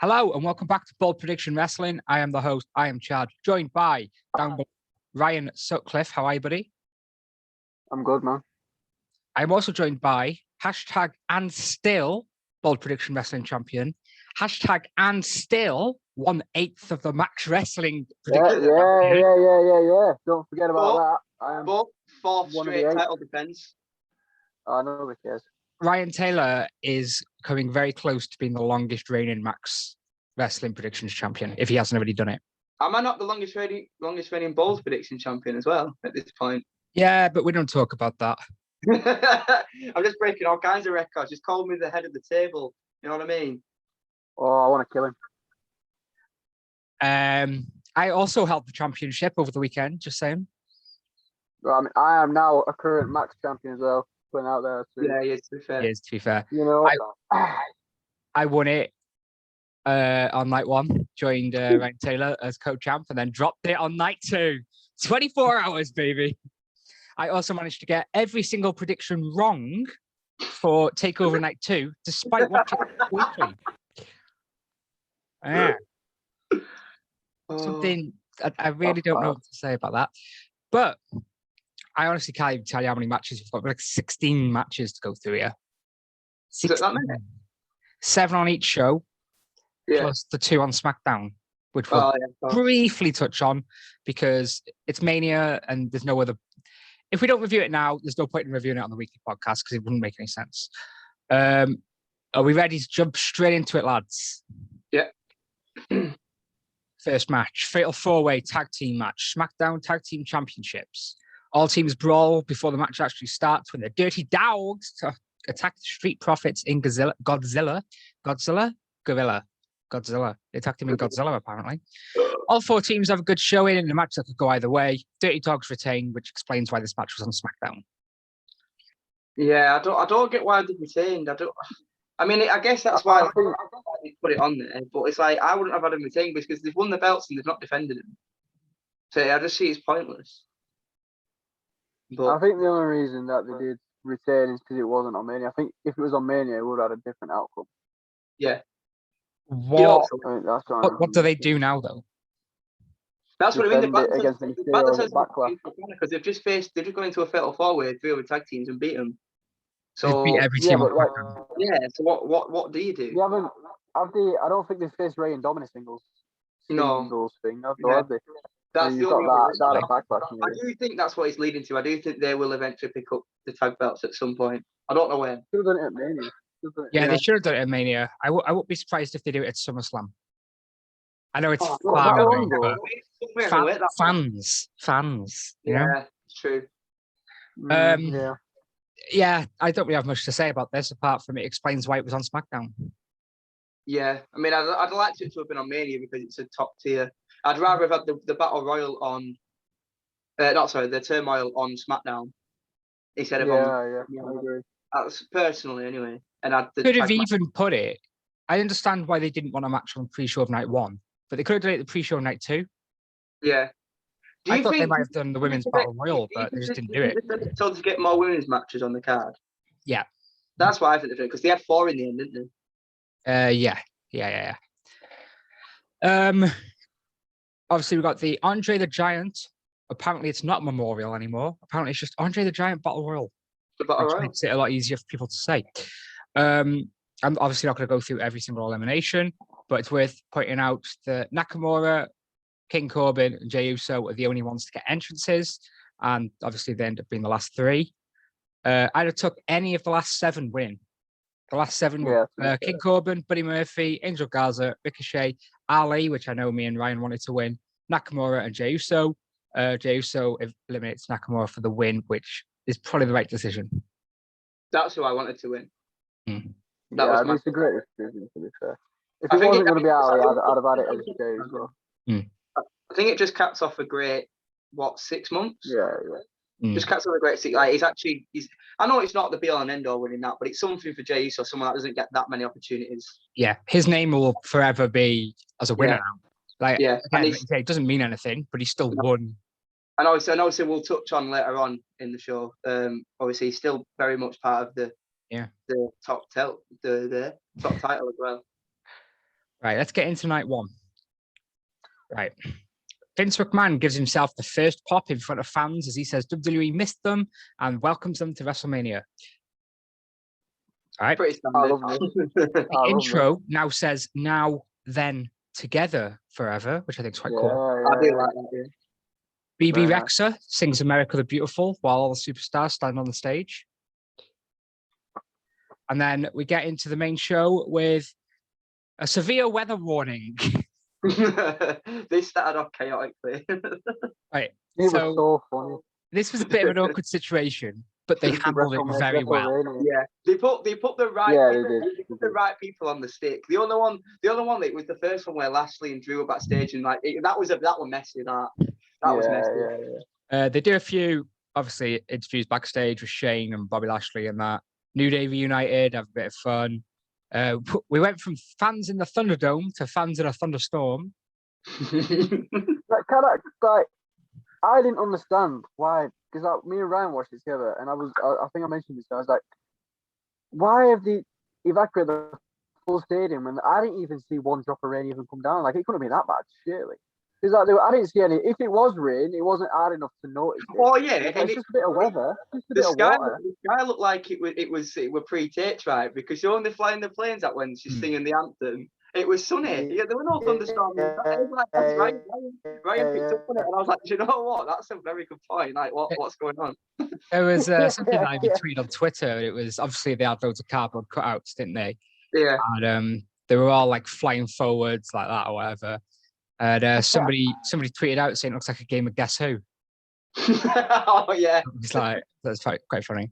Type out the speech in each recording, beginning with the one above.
Hello and welcome back to Bold Prediction Wrestling. I am the host. I am Chad, joined by Ryan Sutcliffe. How are you, buddy? I'm good, man. I'm also joined by hashtag and still Bold Prediction Wrestling champion, hashtag and still 1/8 of the Max Wrestling prediction. Yeah. Don't forget about that. I am fourth straight title defense. I know it is. Ryan Taylor is coming very close to being the longest reigning Max Wrestling predictions champion, if he hasn't already done it. Am I not the longest reigning Bold prediction champion as well at this point? Yeah, but we don't talk about that. I'm just breaking all kinds of records. Just call me the head of the table. You know what I mean? Oh, I want to kill him. I also held the championship over the weekend, just saying. Well, I mean, I am now a current Max champion as well. Putting out there. Too. Yeah, to be fair. It is, to be fair. You know, I won it on night one, joined Ryan Taylor as co-champ, and then dropped it on night two. 24 hours, baby. I also managed to get every single prediction wrong for TakeOver Night 2, despite watching it weekly. Yeah. Something I really don't know what to say about that. But I honestly can't even tell you how many matches we've got. We've got like 16 matches to go through here. 7 on each show, plus the 2 on Smackdown, which we'll briefly touch on because it's Mania and there's no other. If we don't review it now, there's no point in reviewing it on the weekly podcast because it wouldn't make any sense. Are we ready to jump straight into it, lads? Yeah. First match, Fatal 4-Way Tag Team match, SmackDown Tag Team Championships. All teams brawl before the match actually starts when the Dirty Dogs attack the Street Profits in Godzilla. They attacked him in Godzilla, apparently. All 4 teams have a good showing in a match that could go either way. Dirty Dogs retain, which explains why this match was on SmackDown. Yeah, I don't get why they retained. I guess that's why they put it on there. But it's like I wouldn't have had them retained because they've won the belts and they've not defended them. So I just see it's pointless. But I think the only reason that they did retain is because it wasn't on Mania. I think if it was on Mania, it would have had a different outcome. Yeah. What do they do now, though? That's what I mean. Backlash. Because they've just gone into a fatal 4-way, 3 other tag teams and beat them. So they beat every team. So what do you do? They haven't. I don't think they faced Ray and Dominic singles thing. Have they? That's the only backlash. I do think that's what it's leading to. I do think they will eventually pick up the tag belts at some point. I don't know when. Should have done it at Mania. Yeah, they should have done it at Mania. I won't be surprised if they do it at SummerSlam. I know it's far away, but fans. Yeah, it's true. Yeah, I don't really have much to say about this apart from it explains why it was on SmackDown. Yeah, I mean, I'd liked it to have been on Mania because it's a top tier. I'd rather have had the Battle Royal on, the Turmoil on SmackDown instead of on. Yeah, I agree. That's personally anyway. And could have even put it. I understand why they didn't want a match on pre-show of night 1, but they could have done it the pre-show of night 2. Yeah. I thought they might have done the women's battle royal, but they just didn't do it. So to get more women's matches on the card. Yeah. That's why I think they did it because they had 4 in the end, didn't they? Yeah. Obviously, we got the Andre the Giant. Apparently, it's not Memorial anymore. Apparently, it's just Andre the Giant Battle Royal. Which makes it a lot easier for people to say. I'm obviously not going to go through every single elimination, but it's worth pointing out that Nakamura, King Corbin, and Jey Uso are the only ones to get entrances, and obviously they end up being the last 3. I'd have took any of the last 7 win. The last 7 King Corbin, Buddy Murphy, Angel Garza, Ricochet, Ali, which I know me and Ryan wanted to win, Nakamura and Jey Uso. Jey Uso eliminates Nakamura for the win, which is probably the right decision. That's who I wanted to win. It's a great decision, to be fair. If it wasn't going to be Ali, I'd have had it as Jey as well. I think it just caps off a great, 6 months? Yeah. Just caps off a great 6. Like, he's I know it's not the be-all and end-all winning that, but it's something for Jey Uso, someone that doesn't get that many opportunities. Yeah, his name will forever be as a winner now. Again, it doesn't mean anything, but he still won. And obviously we'll touch on later on in the show. Obviously, he's still very much part of the top title as well. Right, let's get into night one. Right. Vince McMahon gives himself the first pop in front of fans as he says WWE missed them and welcomes them to WrestleMania. All right. Pretty standard. The intro now says now, then, together forever, which I think is quite cool. I do like that, yeah. BB Rexha sings America the Beautiful while all the superstars stand on the stage. And then we get into the main show with a severe weather warning. They started off chaotically. Right. It was so funny. This was a bit of an awkward situation, but they handled it very well. Yeah, they put the right they put the right people on the stick. The other one that was the first one where Lashley and Drew were backstage, and like that was messy. That was messy. Yeah. They do a few obviously interviews backstage with Shane and Bobby Lashley and that. New Day reunited, have a bit of fun. We went from fans in the Thunderdome to fans in a thunderstorm. I didn't understand why, because me and Ryan watched it together, and I think I mentioned this. I was like, why have they evacuated the full stadium? And I didn't even see one drop of rain even come down. Like, it couldn't be that bad, surely. Because I didn't see any. If it was rain, it wasn't hard enough to notice. Oh yeah, it's just a bit of weather. The sky looked like it were pre-taped, right? Because you're only flying the planes that when she's singing the anthem. It was sunny. Yeah, there were no thunderstorms. Ryan picked up on it, and I was like, do you know what? That's a very good point. Like, what's going on? There was something that I retweeted on Twitter. It was obviously they had loads of cardboard cutouts, didn't they? Yeah. And they were all like flying forwards like that or whatever. And somebody tweeted out saying it looks like a game of Guess Who. Oh yeah. It's like that's quite funny.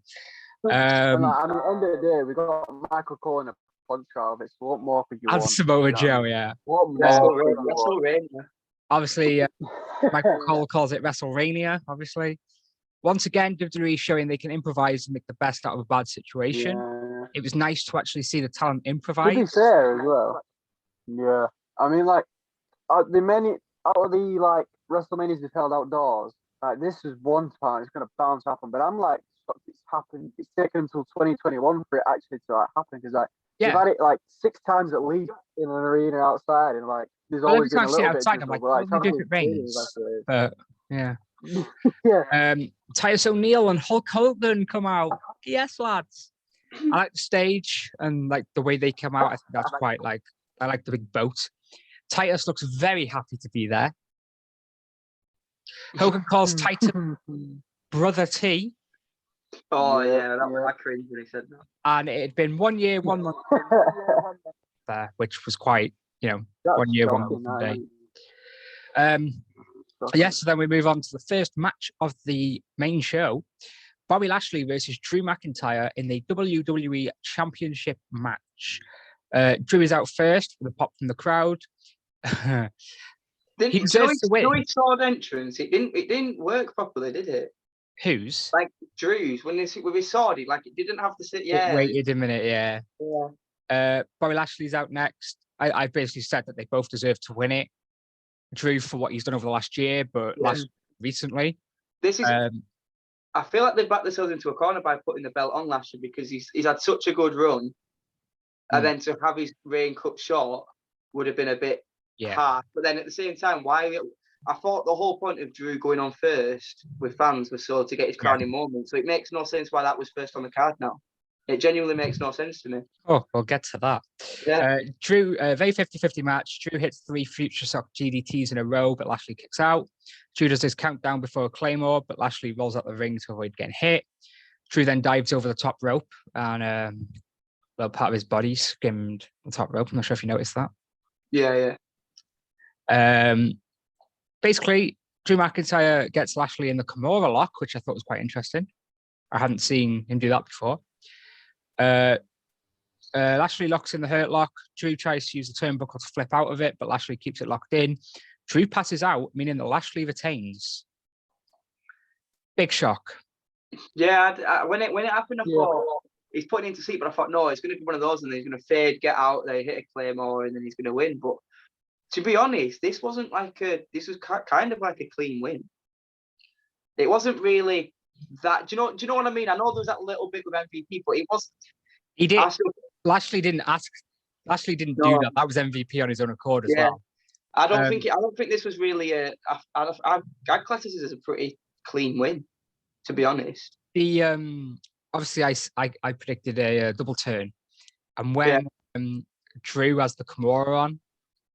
End of the day, we got Michael Cole in a punch out of it. So what more could you want? And Samoa Joe, yeah. What more? WrestleMania. Obviously, Michael Cole calls it WrestleMania. Obviously, once again, WWE showing they can improvise and make the best out of a bad situation. Yeah. It was nice to actually see the talent improvise. To be fair as well. Yeah, I mean, like the many out of the like WrestleManias they've held outdoors. Like this is one time it's gonna bounce happen, but I'm like, it's happened. It's taken until 2021 for it actually to like happen because like you've had it like 6 times at least in an arena outside, and like there's always been a little bit outside. I'm like, if it rains, but yeah. Yeah. Titus O'Neil and Hulk Hogan come out. Yes, lads. I like the stage and like the way they come out. I think that's quite like I like the big boat. Titus looks very happy to be there. Hogan calls Titus Brother T. Oh yeah, that was cringe when he said that. And it had been 1 year, 1 month there, which was quite, 1 year, 1 month day. Yes, so then we move on to the first match of the main show. Bobby Lashley versus Drew McIntyre in the WWE Championship match. Drew is out first with a pop from the crowd. He deserves to win. Joey's sword entrance, it didn't work properly, did it? Whose? Like Drew's with his sword, it didn't have to sit. Yeah. It waited a minute, yeah. Bobby Lashley's out next. I basically said that they both deserve to win it. Drew for what he's done over the last year, but recently. This is. I feel like they've backed themselves into a corner by putting the belt on Lashley because he's had such a good run, and then to have his reign cut short would have been a bit hard. But then at the same time, I thought the whole point of Drew going on first with fans was so to get his crowning moment. So it makes no sense why that was first on the card now. It genuinely makes no sense to me. Oh, we'll get to that. Yeah. Drew, very 50-50 match. Drew hits 3 future shock GDTs in a row, but Lashley kicks out. Drew does his countdown before a Claymore, but Lashley rolls out the ring to avoid getting hit. Drew then dives over the top rope, and a little part of his body skimmed the top rope. I'm not sure if you noticed that. Yeah. Basically, Drew McIntyre gets Lashley in the Kimura lock, which I thought was quite interesting. I hadn't seen him do that before. Lashley locks in the Hurt Lock. Drew tries to use the turnbuckle to flip out of it, but Lashley keeps it locked in. Drew passes out, meaning that Lashley retains. Big shock. Yeah, when it happened, I thought he's putting into sleep, but I thought no, it's going to be one of those, and then he's going to fade, get out, they hit a Claymore, and then he's going to win. But to be honest, this was kind of like a clean win. It wasn't really that. Do you know what I mean? I know there was that little bit with MVP, but it was. He did. Lashley didn't ask Lashley didn't do that. That was MVP on his own accord as well. I don't think this was really I'd class this as a pretty clean win, to be honest. The obviously I predicted a double turn, and when Drew has the Kimura on,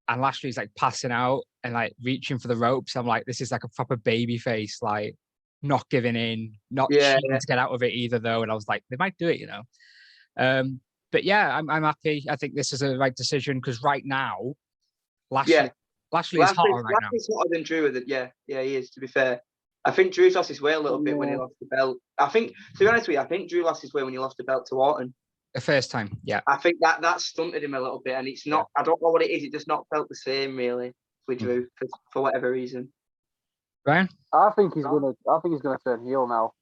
and Lashley's like passing out and like reaching for the ropes, I'm like, this is like a proper baby face, like not giving in, not cheating to get out of it either though. And I was like, they might do it, you know. But yeah, I'm happy. I think this is a right decision because right now, Lashley is hotter right now. Lashley's hotter than Drew. Yeah, he is. To be fair, I think Drew's lost his way a little bit when he lost the belt. I think, to be honest with you, I think Drew lost his way when he lost the belt to Orton. The first time, yeah. I think that stunted him a little bit, and it's not. I don't know what it is. It just not felt the same really with Drew for whatever reason. Brian, I think he's gonna turn heel now.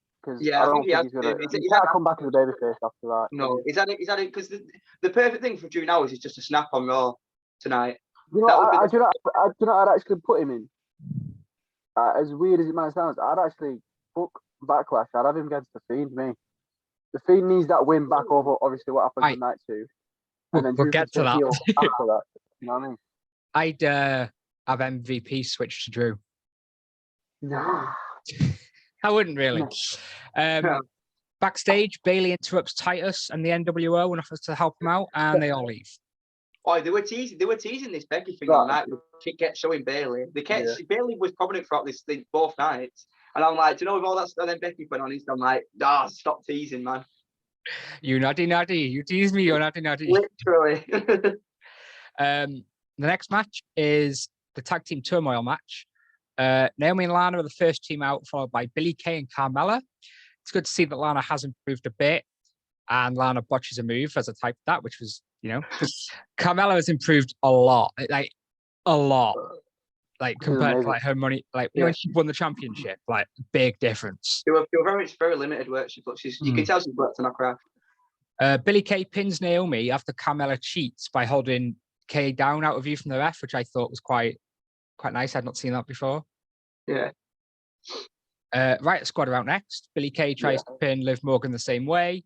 Yeah, I don't think he's gonna. He's got to come back as a babyface after that. No, is that it? Because the perfect thing for Drew now is just a snap on Raw tonight. You know, I'd actually put him in. As weird as it might sound, I'd actually book Backlash. I'd have him against the Fiend. The Fiend needs that win back over. Obviously, what happened tonight too. And then we'll get to that. After that, you know what I mean? I'd have MVP switch to Drew. Nah. I wouldn't really. Backstage, Bayley interrupts Titus and the NWO and offers to help him out, and they all leave. Oh, they were teasing this Becky thing all night. She kept showing Bayley. Bayley was prominent throughout this thing both nights, and I'm like, do you know, with all that stuff then Becky put on Insta, I'm like, stop teasing, man. You naughty. You tease me, you're naughty. Literally. The next match is the tag team turmoil match. Naomi and Lana are the first team out, followed by Billie Kay and Carmella. It's good to see that Lana has improved a bit, and Lana botches a move as a type that, which was, you know, Carmella has improved a lot, like compared to like her money, like when she won the championship, like big difference. They were very limited work she put. You can tell she's worked on her craft. Billie Kay pins Naomi after Carmella cheats by holding Kay down out of view from the ref, which I thought was quite nice. I'd not seen that before. Yeah. Riot Squad are out next. Billie Kay tries to pin Liv Morgan the same way,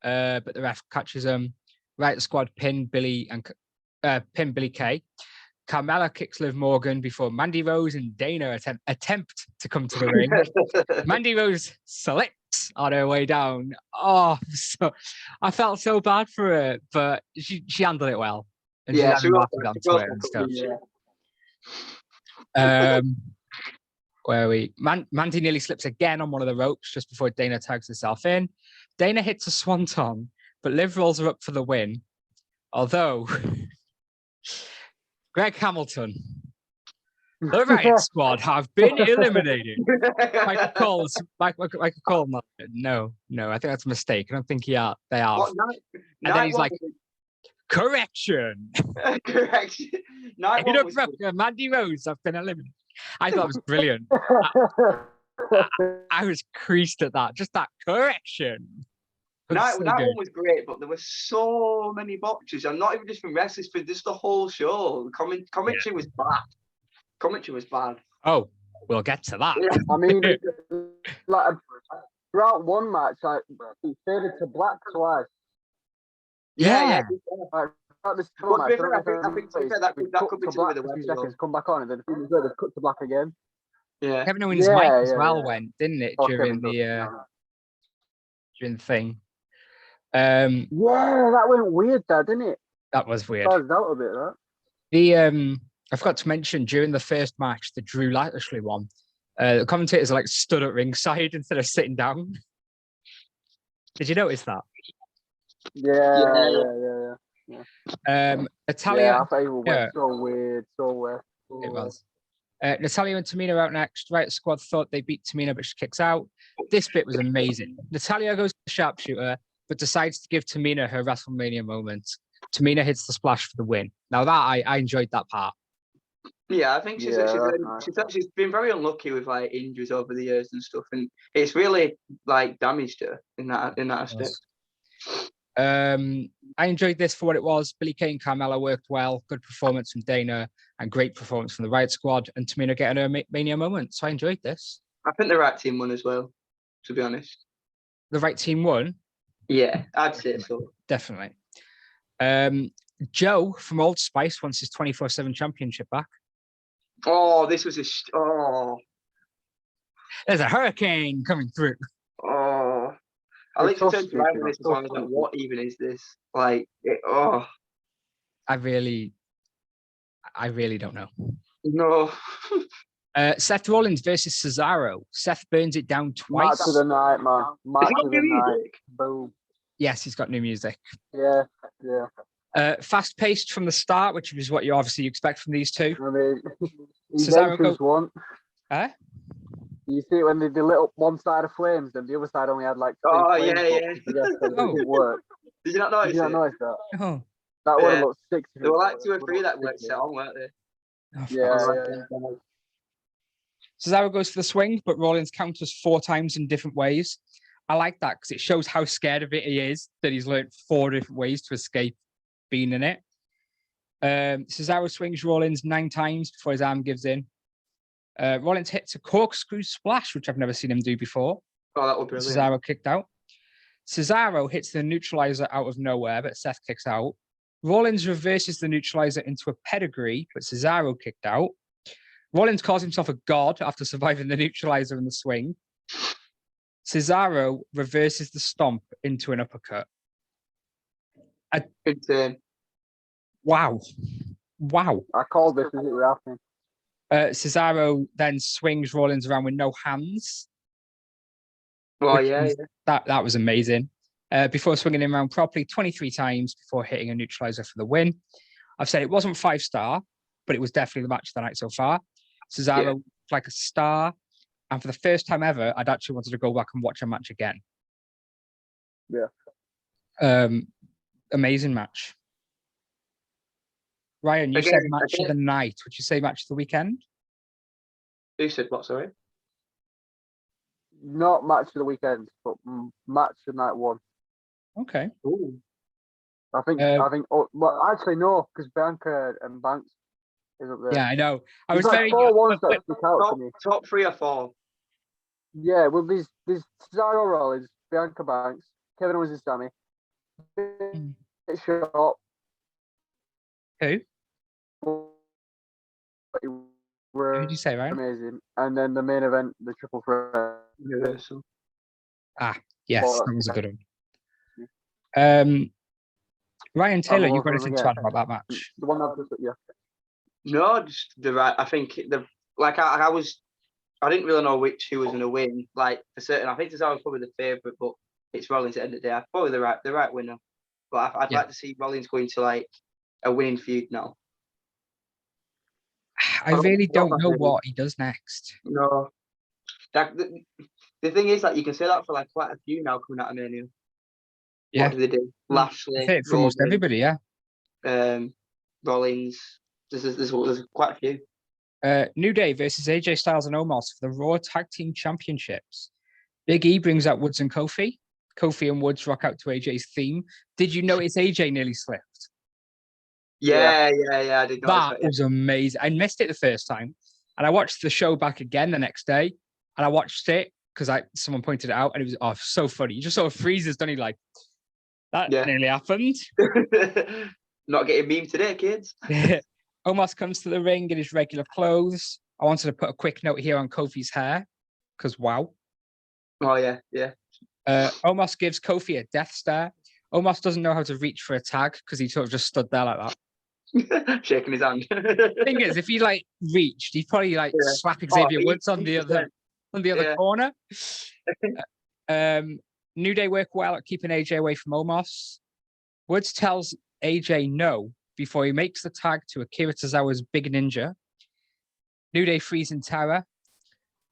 but the ref catches him. Riot Squad pin Billie Kay. Carmella kicks Liv Morgan before Mandy Rose and Dana attempt to come to the ring. Mandy Rose slips on her way down. Oh, so I felt so bad for her, but she handled it well. And she on Twitter and stuff. Where are we? Mandy nearly slips again on one of the ropes just before Dana tags herself in. Dana hits a swanton, but Liv rolls her up for the win. Although Greg Hamilton, the Riot Squad have been eliminated. I could call him that. No, I think that's a mistake. I don't think they are. And then he's like, correction. Correction. Mandy Rose have been eliminated. I thought it was brilliant. I was creased at that. Just that correction. That one was great, but there were so many botches, and not even just from wrestlers, for just the whole show. Commentary was bad. Commentary was bad. Oh, we'll get to that. Yeah, I mean, like throughout one match, like he faded to black twice. Yeah. Like, this I think that could be to do with the weather. Seconds, come back on, and then they've cut to black again. Yeah. Kevin Owens' mic as well went, didn't it, during the thing? Yeah, that went weird, didn't it? That was weird. Buzzed out a bit, that. I forgot to mention during the first match, the Drew Lashley one, the commentators like stood at ringside instead of sitting down. Did you notice that? Yeah. Natalia. Yeah, I thought it went so weird. It was. Natalia and Tamina are out next. Riot Squad thought they beat Tamina, but she kicks out. This bit was amazing. Natalia goes to the sharpshooter, but decides to give Tamina her WrestleMania moment. Tamina hits the splash for the win. Now that I enjoyed that part. Yeah, I think she's been very unlucky with like injuries over the years and stuff, and it's really like damaged her in that aspect. I enjoyed this for what it was. Billie Kay and Carmella worked well. Good performance from Dana and great performance from the Riot Squad, and Tamina getting her Mania moment. So I enjoyed this. I think the right team won as well, to be honest. The right team won? Yeah, I'd say so. Definitely. Joe from Old Spice wants his 24/7 championship back. Oh, this was There's a hurricane coming through. Oh, I literally turned to Ryan this one. I was like, what even is this? Like, I really don't know. No. Seth Rollins versus Cesaro. Seth burns it down twice. Match of the night, man. Match of the night. Boom. Yes, he's got new music. Yeah. Fast-paced from the start, which is what you obviously expect from these two. I mean, Cesaro one. Huh? You see it when they lit up one side of flames and the other side only had like. Oh yeah. It didn't work. Did you not notice that? Oh. That would have looked sick. There were like 2 or 3 that worked set on, weren't they? Oh, Yeah. Cesaro goes for the swing, but Rollins counters 4 times in different ways. I like that because it shows how scared of it he is, that he's learned 4 different ways to escape being in it. Cesaro swings Rollins 9 times before his arm gives in. Rollins hits a corkscrew splash, which I've never seen him do before. Oh, that would be brilliant. Cesaro kicked out. Cesaro hits the neutralizer out of nowhere, but Seth kicks out. Rollins reverses the neutralizer into a pedigree, but Cesaro kicked out. Rollins calls himself a god after surviving the neutralizer and the swing. Cesaro reverses the stomp into an uppercut. Good turn. Wow. I called this. Is it happening? Cesaro then swings Rollins around with no hands. Oh, yeah. That was amazing. Before swinging him around properly 23 times before hitting a neutralizer for the win. I've said it wasn't 5-star, but it was definitely the match of the night so far. Cesaro like a star. And for the first time ever, I'd actually wanted to go back and watch a match again. Yeah. Amazing match. Ryan, you said match of the night. Would you say match of the weekend? Who said what, sorry? Not match of the weekend, but match of night 1. Okay. Ooh. I think. Well, actually, no, because Bianca and Banks is up there. Yeah, I know. I was like very 4 ones that stick out to me. Top 3 or 4. Yeah, well, there's Cesaro Rollins, Bianca Banks, Kevin Owens and Sami. Shot. Who? Were Who did you say, Ryan? amazing. And then the main event, the triple threat. Universal. Yes, that was a good one. Ryan Taylor, you've got anything to add about that match? The one that No, just the right. I think I didn't really know who was going to win. Like for certain, I think Cesaro was probably the favourite, but it's Rollins at the end of the day. Probably the right winner. But I'd like to see Rollins going to like a winning feud now. I really don't know what he does next. No. The thing is that you can say that for like quite a few now coming out of Mania. Yeah. What do they do? Lashley. I think for almost everybody, yeah. Rollins. There's quite a few. New Day versus AJ Styles and Omos for the Raw Tag Team Championships. Big E brings out Woods and Kofi. Kofi and Woods rock out to AJ's theme. Did you notice AJ nearly slipped? Yeah, I did notice that. That was amazing. I missed it the first time, and I watched the show back again the next day, and I watched it because someone pointed it out, and it was so funny. You just sort of freezes, don't you? Like that nearly happened. Not getting meme today, kids. Omos comes to the ring in his regular clothes. I wanted to put a quick note here on Kofi's hair because wow. Oh yeah. Omos gives Kofi a death stare. Omos doesn't know how to reach for a tag because he sort of just stood there like that. Shaking his hand. Thing is, if he like reached, he'd probably like slap Xavier Woods on the other corner. New Day work well at keeping AJ away from Omos. Woods tells AJ no before he makes the tag to Akira Tozawa's Big Ninja. New Day frees in terror.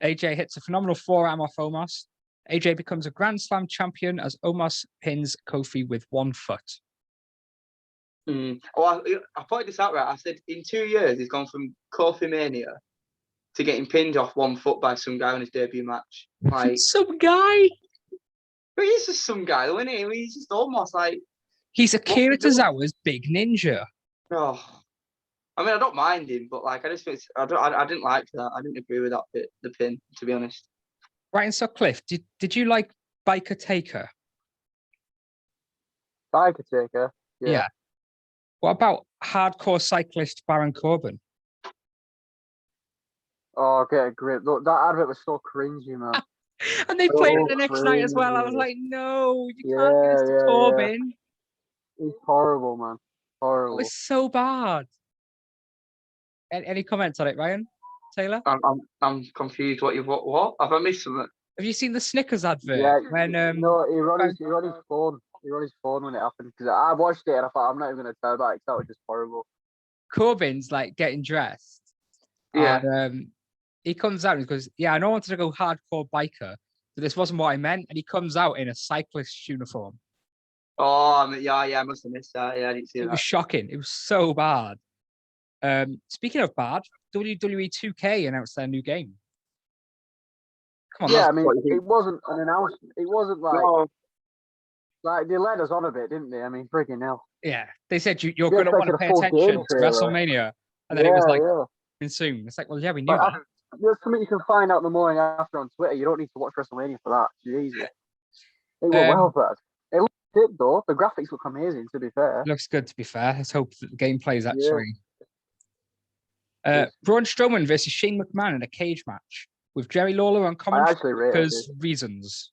AJ hits a phenomenal forearm off Omos. AJ becomes a Grand Slam champion as Omos pins Kofi with 1 foot. Oh, I pointed this out right. I said in 2 years he's gone from Kofi Mania to getting pinned off 1 foot by some guy on his debut match. Like some guy. But he's just some guy, though, isn't he? I mean, he's just almost like he's Akira Tozawa's Big Ninja. Oh, I mean, I don't mind him, but like I just think I didn't like that. I didn't agree with that bit, the pin, to be honest. Right, and so Cliff, did you like Biker Taker? Biker Taker? Yeah. What about hardcore cyclist Baron Corbin? Oh, get a grip. Look, that advert was so cringy, man. And they played it the next night as well. I was like, no, you can't do this to Corbin. It's horrible, man. Horrible. It was so bad. Any comments on it, Ryan? Taylor? I'm confused. What have I missed something? Have you seen the Snickers advert? Yeah. When no, he was on his phone. He was on his phone when it happened because I watched it and I thought I'm not even gonna tell about it. That was just horrible. Corbin's like getting dressed. Yeah. And he comes out and goes, "Yeah, I know I wanted to go hardcore biker, but this wasn't what I meant." And he comes out in a cyclist uniform. Oh, yeah, I must have missed that. Yeah, I didn't see that. It was shocking. It was so bad. Speaking of bad, WWE 2K announced their new game. Come on, yeah, I mean, it wasn't an announcement. It wasn't like like they led us on a bit, didn't they? I mean, freaking hell. Yeah, they said you're going to want to pay attention to WrestleMania, and then it was like soon. It's like, well, yeah, we knew that. There's something you can find out the morning after on Twitter. You don't need to watch WrestleMania for that. Jesus, it was well bad. It looks good though. The graphics look amazing. To be fair, looks good. To be fair, let's hope that the gameplay is actually. Braun Strowman versus Shane McMahon in a cage match with Jerry Lawler on commentary because reasons.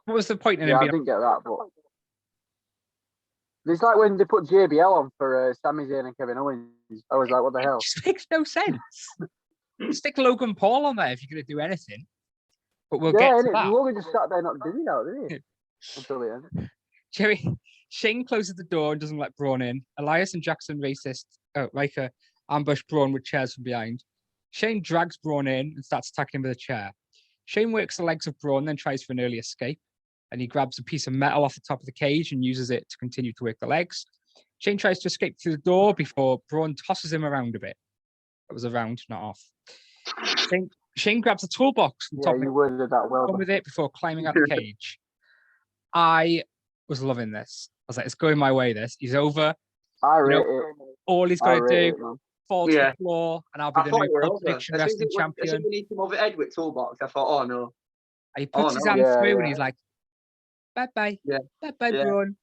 What was the point in him? I didn't get that, but it's like when they put JBL on for Sami Zayn and Kevin Owens. I was like, what the hell? It just makes no sense. Stick Logan Paul on there if you're going to do anything. But we'll get to that. Logan just sat there not doing that, did he? Until the end. Shane closes the door and doesn't let Braun in. Elias and Jackson Riker ambush Braun with chairs from behind. Shane drags Braun in and starts attacking him with a chair. Shane works the legs of Braun, then tries for an early escape. And he grabs a piece of metal off the top of the cage and uses it to continue to work the legs. Shane tries to escape through the door before Braun tosses him around a bit. That was around, not off. Shane grabs a toolbox from top of it, with it before climbing out the cage. I was loving this. I was like, it's going my way, this. He's over. I rate it. All he's got to do, fall to the floor, and I'll be the new Pulp Fiction wrestling champion. As we need him over Ed with toolbox, I thought, oh no. And he puts his hand through and he's like, bye-bye. Yeah. Bye-bye, Braun.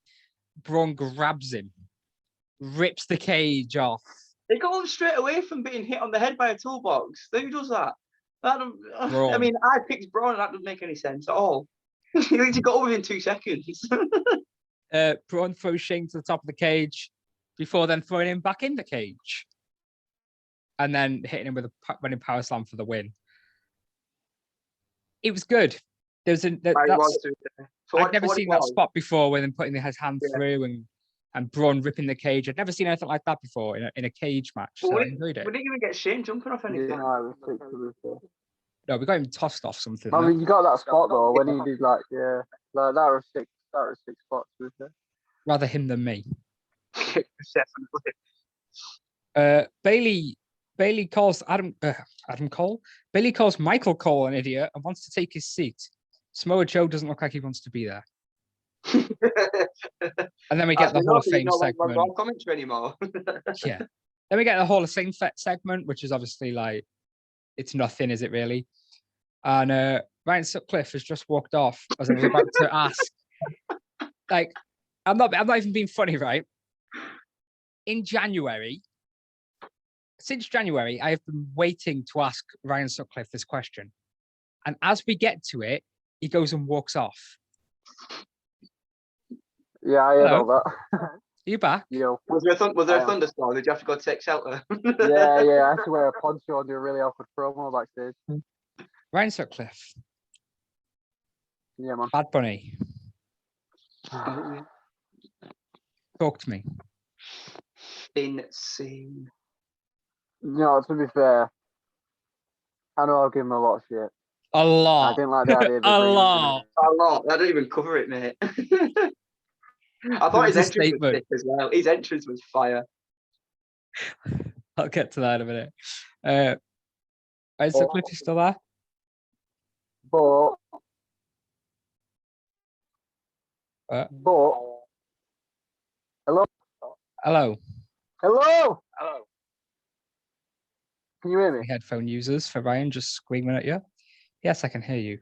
Braun grabs him, rips the cage off. They got him straight away from being hit on the head by a toolbox. Who does that? I mean, I picked Braun and that doesn't make any sense at all. He literally got over within 2 seconds. Braun throws Shane to the top of the cage before then throwing him back in the cage. And then hitting him with a running power slam for the win. It was good. I've never seen that spot before when putting his hand through and Braun ripping the cage. I'd never seen anything like that before in a cage match. So I enjoyed it. We didn't even get Shane jumping off anything. No, we got him tossed off something. I mean, you got that spot though when he did like that was sick. That was 6 spots. Rather him than me. Definitely. Bailey calls Adam Cole. Bailey calls Michael Cole an idiot and wants to take his seat. Samoa Joe doesn't look like he wants to be there. And then we get the Hall of Fame segment. Not commentary anymore. Yeah. Then we get the Hall of Fame segment, which is obviously like it's nothing, is it really? And Ryan Sutcliffe has just walked off as I was about to ask. Like, I'm not even being funny, right? Since January, I have been waiting to ask Ryan Sutcliffe this question. And as we get to it, he goes and walks off. Yeah, I know that. Are you back? Yo. Was there a thunderstorm? Did you have to go take shelter? yeah. I had to wear a poncho and do a really awkward promo backstage. Ryan Sutcliffe. Yeah, man. Bad Bunny. Talk to me. Insane. No, to be fair, I know I'll give him a lot of shit. A lot. I didn't like the idea of a lot. I don't even cover it, mate. I thought his entrance was sick as well. His entrance was fire. I'll get to that in a minute. Is Sutcliffe still there? But Hello. Can you hear me? Headphone users for Ryan just screaming at you. Yes, I can hear you.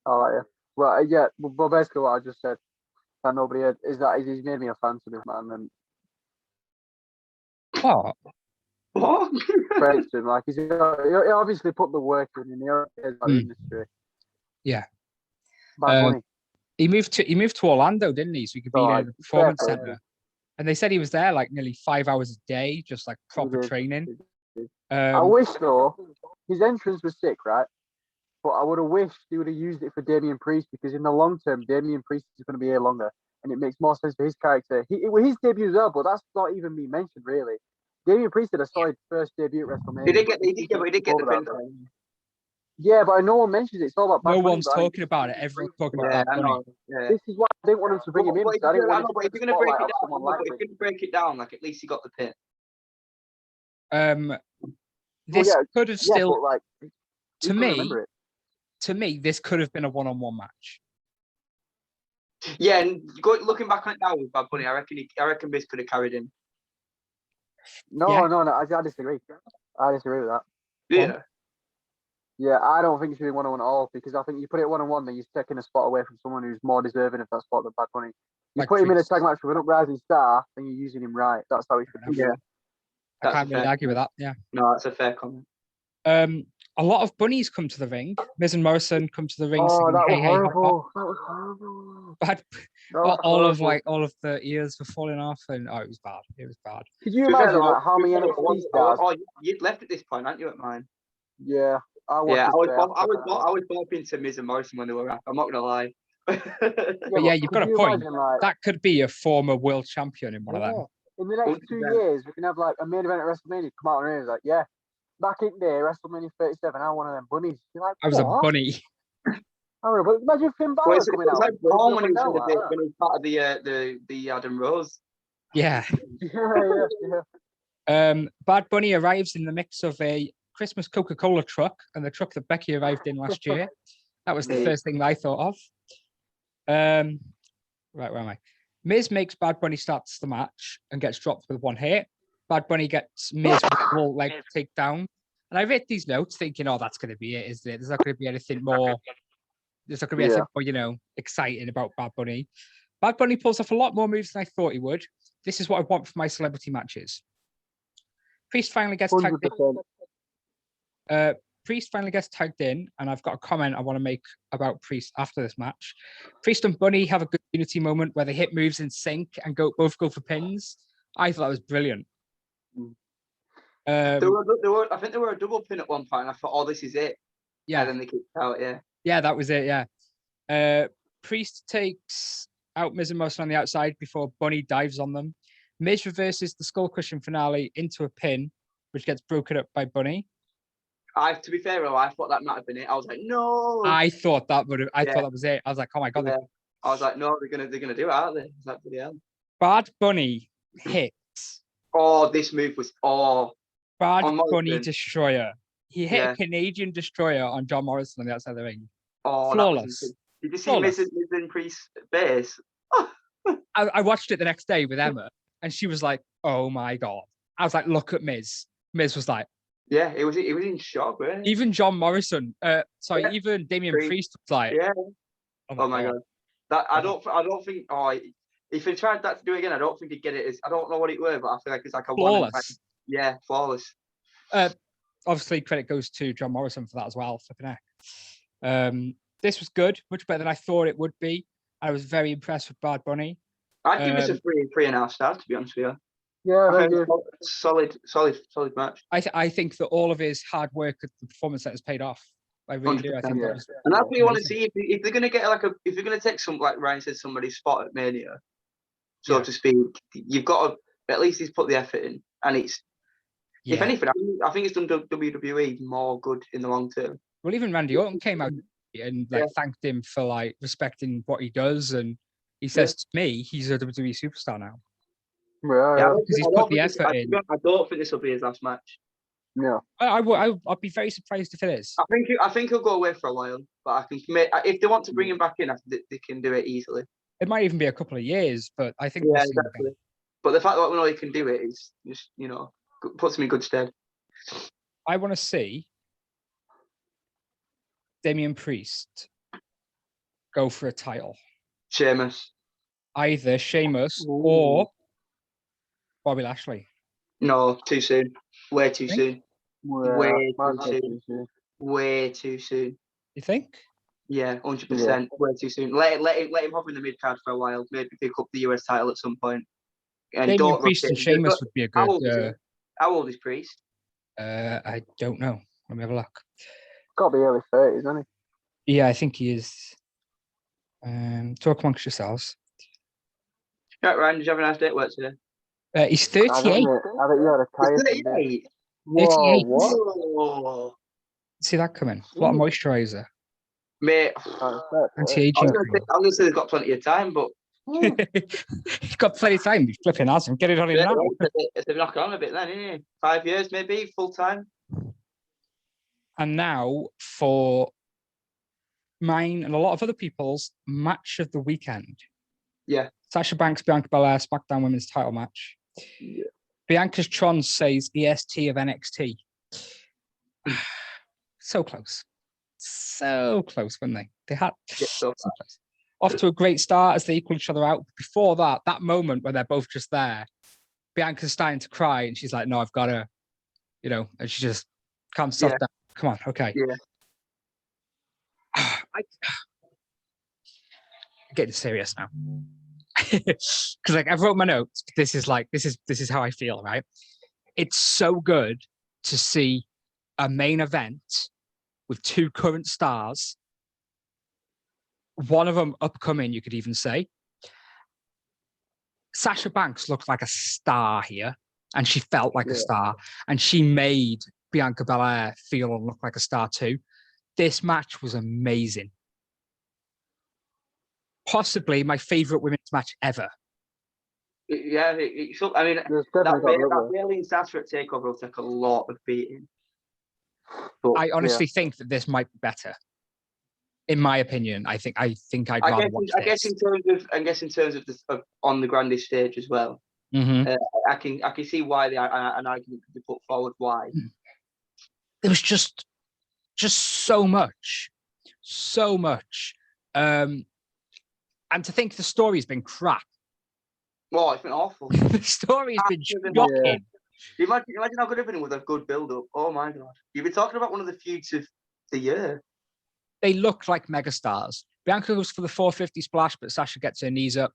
All right. Well, yeah, but basically what I just said, that nobody heard, is that he's made me a fan to this man, and What? What? praise to him. Like he obviously put the work in he cares about the industry. Yeah. Bad Bunny. He moved to Orlando, didn't he? So he could be in the performance center. And they said he was there like nearly 5 hours a day, just like proper training. I wish though, his entrance was sick, right? But I would have wished he would have used it for Damian Priest, because in the long term, Damian Priest is going to be here longer, and it makes more sense for his character. His debut as well, but that's not even being mentioned really. Damian Priest did a solid first debut at WrestleMania. He did get the pin. Yeah, but no one mentions it. It's all about Bad Bunny. No one's talking about it. Everyone's talking about Bad Bunny. Yeah. This is why I didn't want him to bring him in. But if you're going to break it down, like at least he got the pin. This could have still, like, to me, this could have been a one-on-one match. Yeah, and looking back on it now with Bad Bunny, I reckon Bliss could have carried him. No, I disagree. I disagree with that. Yeah. Yeah, I don't think it should be one-on-one at all, because I think you put it one-on-one, then you're taking a spot away from someone who's more deserving of that spot than Bad Bunny. You put him in a tag match with an uprising star, and you're using him right. That's how he should be. Yeah. I can't really argue with that. Yeah. No, that's a fair comment. A lot of bunnies come to the ring. Miz and Morrison come to the ring. Oh, that was horrible. That was horrible. But all of the ears were falling off, and it was bad. It was bad. Could you imagine how many NXT stars? Oh, you'd left at this point, aren't you, at mine? Yeah. I was bumping to Miz and Morrison when they were up. I'm not gonna lie. But yeah, you've got a point. That could be a former world champion in one of them. In the next 2 years, we can have like a main event at WrestleMania come out and it's like, yeah, back in there, WrestleMania 37, I'm one of them bunnies. You're like, I was a bunny. But imagine Finn Balor coming out. Like Paul when he was part of the Adam Rose. Yeah. Bad Bunny arrives in the mix of a Christmas Coca-Cola truck and the truck that Becky arrived in last year. That was the first thing that I thought of. Right, where am I? Miz makes Bad Bunny starts the match and gets dropped with one hit. Bad Bunny gets Miz with a full leg takedown. And I read these notes thinking, oh, that's going to be it, isn't it? There's not going to be anything more. There's not going to be anything more, exciting about Bad Bunny. Bad Bunny pulls off a lot more moves than I thought he would. This is what I want for my celebrity matches. Priest finally gets tagged in. Priest finally gets tagged in, and I've got a comment I want to make about Priest after this match. Priest and Bunny have a good unity moment where they hit moves in sync and both go for pins. I thought that was brilliant. I think they were a double pin at one point. And I thought, oh, this is it. Yeah. And then they kicked out. Yeah. Yeah, that was it. Yeah. Priest takes out Miz and Morrison on the outside before Bunny dives on them. Miz reverses the skull crushing finale into a pin, which gets broken up by Bunny. To be fair, I thought that might have been it. I was like, no. I thought that was it. I was like, oh my god. Yeah. I was like, no, they're gonna do it, aren't they? Like, yeah. Bad Bunny hits. Oh, this move was Bad Bunny Destroyer. He hit a Canadian Destroyer on John Morrison on the outside of the ring. Oh, flawless. Did you see Miz and Priest base? I watched it the next day with Emma, and she was like, "Oh my god!" I was like, "Look at Miz." Miz was like, "Yeah, it was in shock." Right? Even John Morrison, even Damian Priest was like, "Yeah, oh my god." That I don't think. Oh, if he tried that to do it again, I don't think he'd get it. I don't know what it were, but I feel like it's like a flawless. Yeah, flawless. Obviously, credit goes to John Morrison for that as well. Flipping heck. This was good, much better than I thought it would be. I was very impressed with Bad Bunny. I'd give this a 3.5 stars, to be honest with you. Yeah, solid match. I think that all of his hard work at the performance center has paid off. I really do. I think and that's what you want to see. If they're going to get if you're going to take some, like Ryan said, somebody's spot at Mania, so to speak, you've got to at least he's put the effort in, and it's if anything, I think it's done WWE more good in the long term. Well, even Randy Orton came out and thanked him for respecting what he does, and he says to me, he's a WWE superstar now. Because he's put the effort in. I don't think this will be his last match. No, I'd be very surprised if it is. I think he'll go away for a while, but I can commit. If they want to bring him back in, they can do it easily. It might even be a couple of years, but I think exactly. But the fact that we know he can do it is just puts him in good stead. I want to see Damian Priest go for a title? Sheamus. Either Sheamus Ooh. or Bobby Lashley. No, too soon. Way too soon. Way might too be soon. soon. Way too soon. You think? Yeah, 100%. Way too soon. Let him hop in the mid card for a while. Maybe pick up the US title at some point. And Damien don't Priest and Sheamus would be a How good. old is Priest? I don't know. Let me have a look. Got to be early 30s, isn't he? Yeah, I think he is. Talk amongst yourselves. Right, Ryan, did you have a nice day at work today? He's I bet 38. you had a Titus in there. 38. Whoa, 38. what? Whoa. See that coming? A lot of moisturizer. Mate, Anti-aging I was going to say they've got plenty of time, but He's got plenty of time. He's flipping awesome. Get it on him now. if they knock on a bit then, isn't it? 5 years maybe, full time. And now for mine and a lot of other people's match of the weekend. Yeah. Sasha Banks, Bianca Belair, SmackDown Women's title match. Yeah. Bianca's Tron says EST of NXT. So close. So close, weren't they? They had so close. Off to a great start as they equal each other out. Before that moment where they're both just there, Bianca's starting to cry and she's like, no, I've got to, and she just calms herself down. Come on, okay. Yeah. I'm getting serious now. Because I wrote my notes. This is how I feel, right? It's so good to see a main event with two current stars. One of them upcoming, you could even say. Sasha Banks looked like a star here, and she felt like a star, and she made Bianca Belair feel and look like a star too. This match was amazing. Possibly my favorite women's match ever. Yeah, I mean, that Bayley and Sasha at TakeOver will take a lot of beating. But, I honestly think that this might be better. In my opinion, I think I'd rather watch this. I guess in terms of this on the grandest stage as well. Mm-hmm. I can see why an argument could be put forward. Why? There was just so much. And to think the story's been crap. Oh, it's been awful. The story's been shocking. Imagine how good it been with a good build-up. Oh my god, you've been talking about one of the feuds of the year. They look like megastars. Bianca goes for the 450 splash, but Sasha gets her knees up.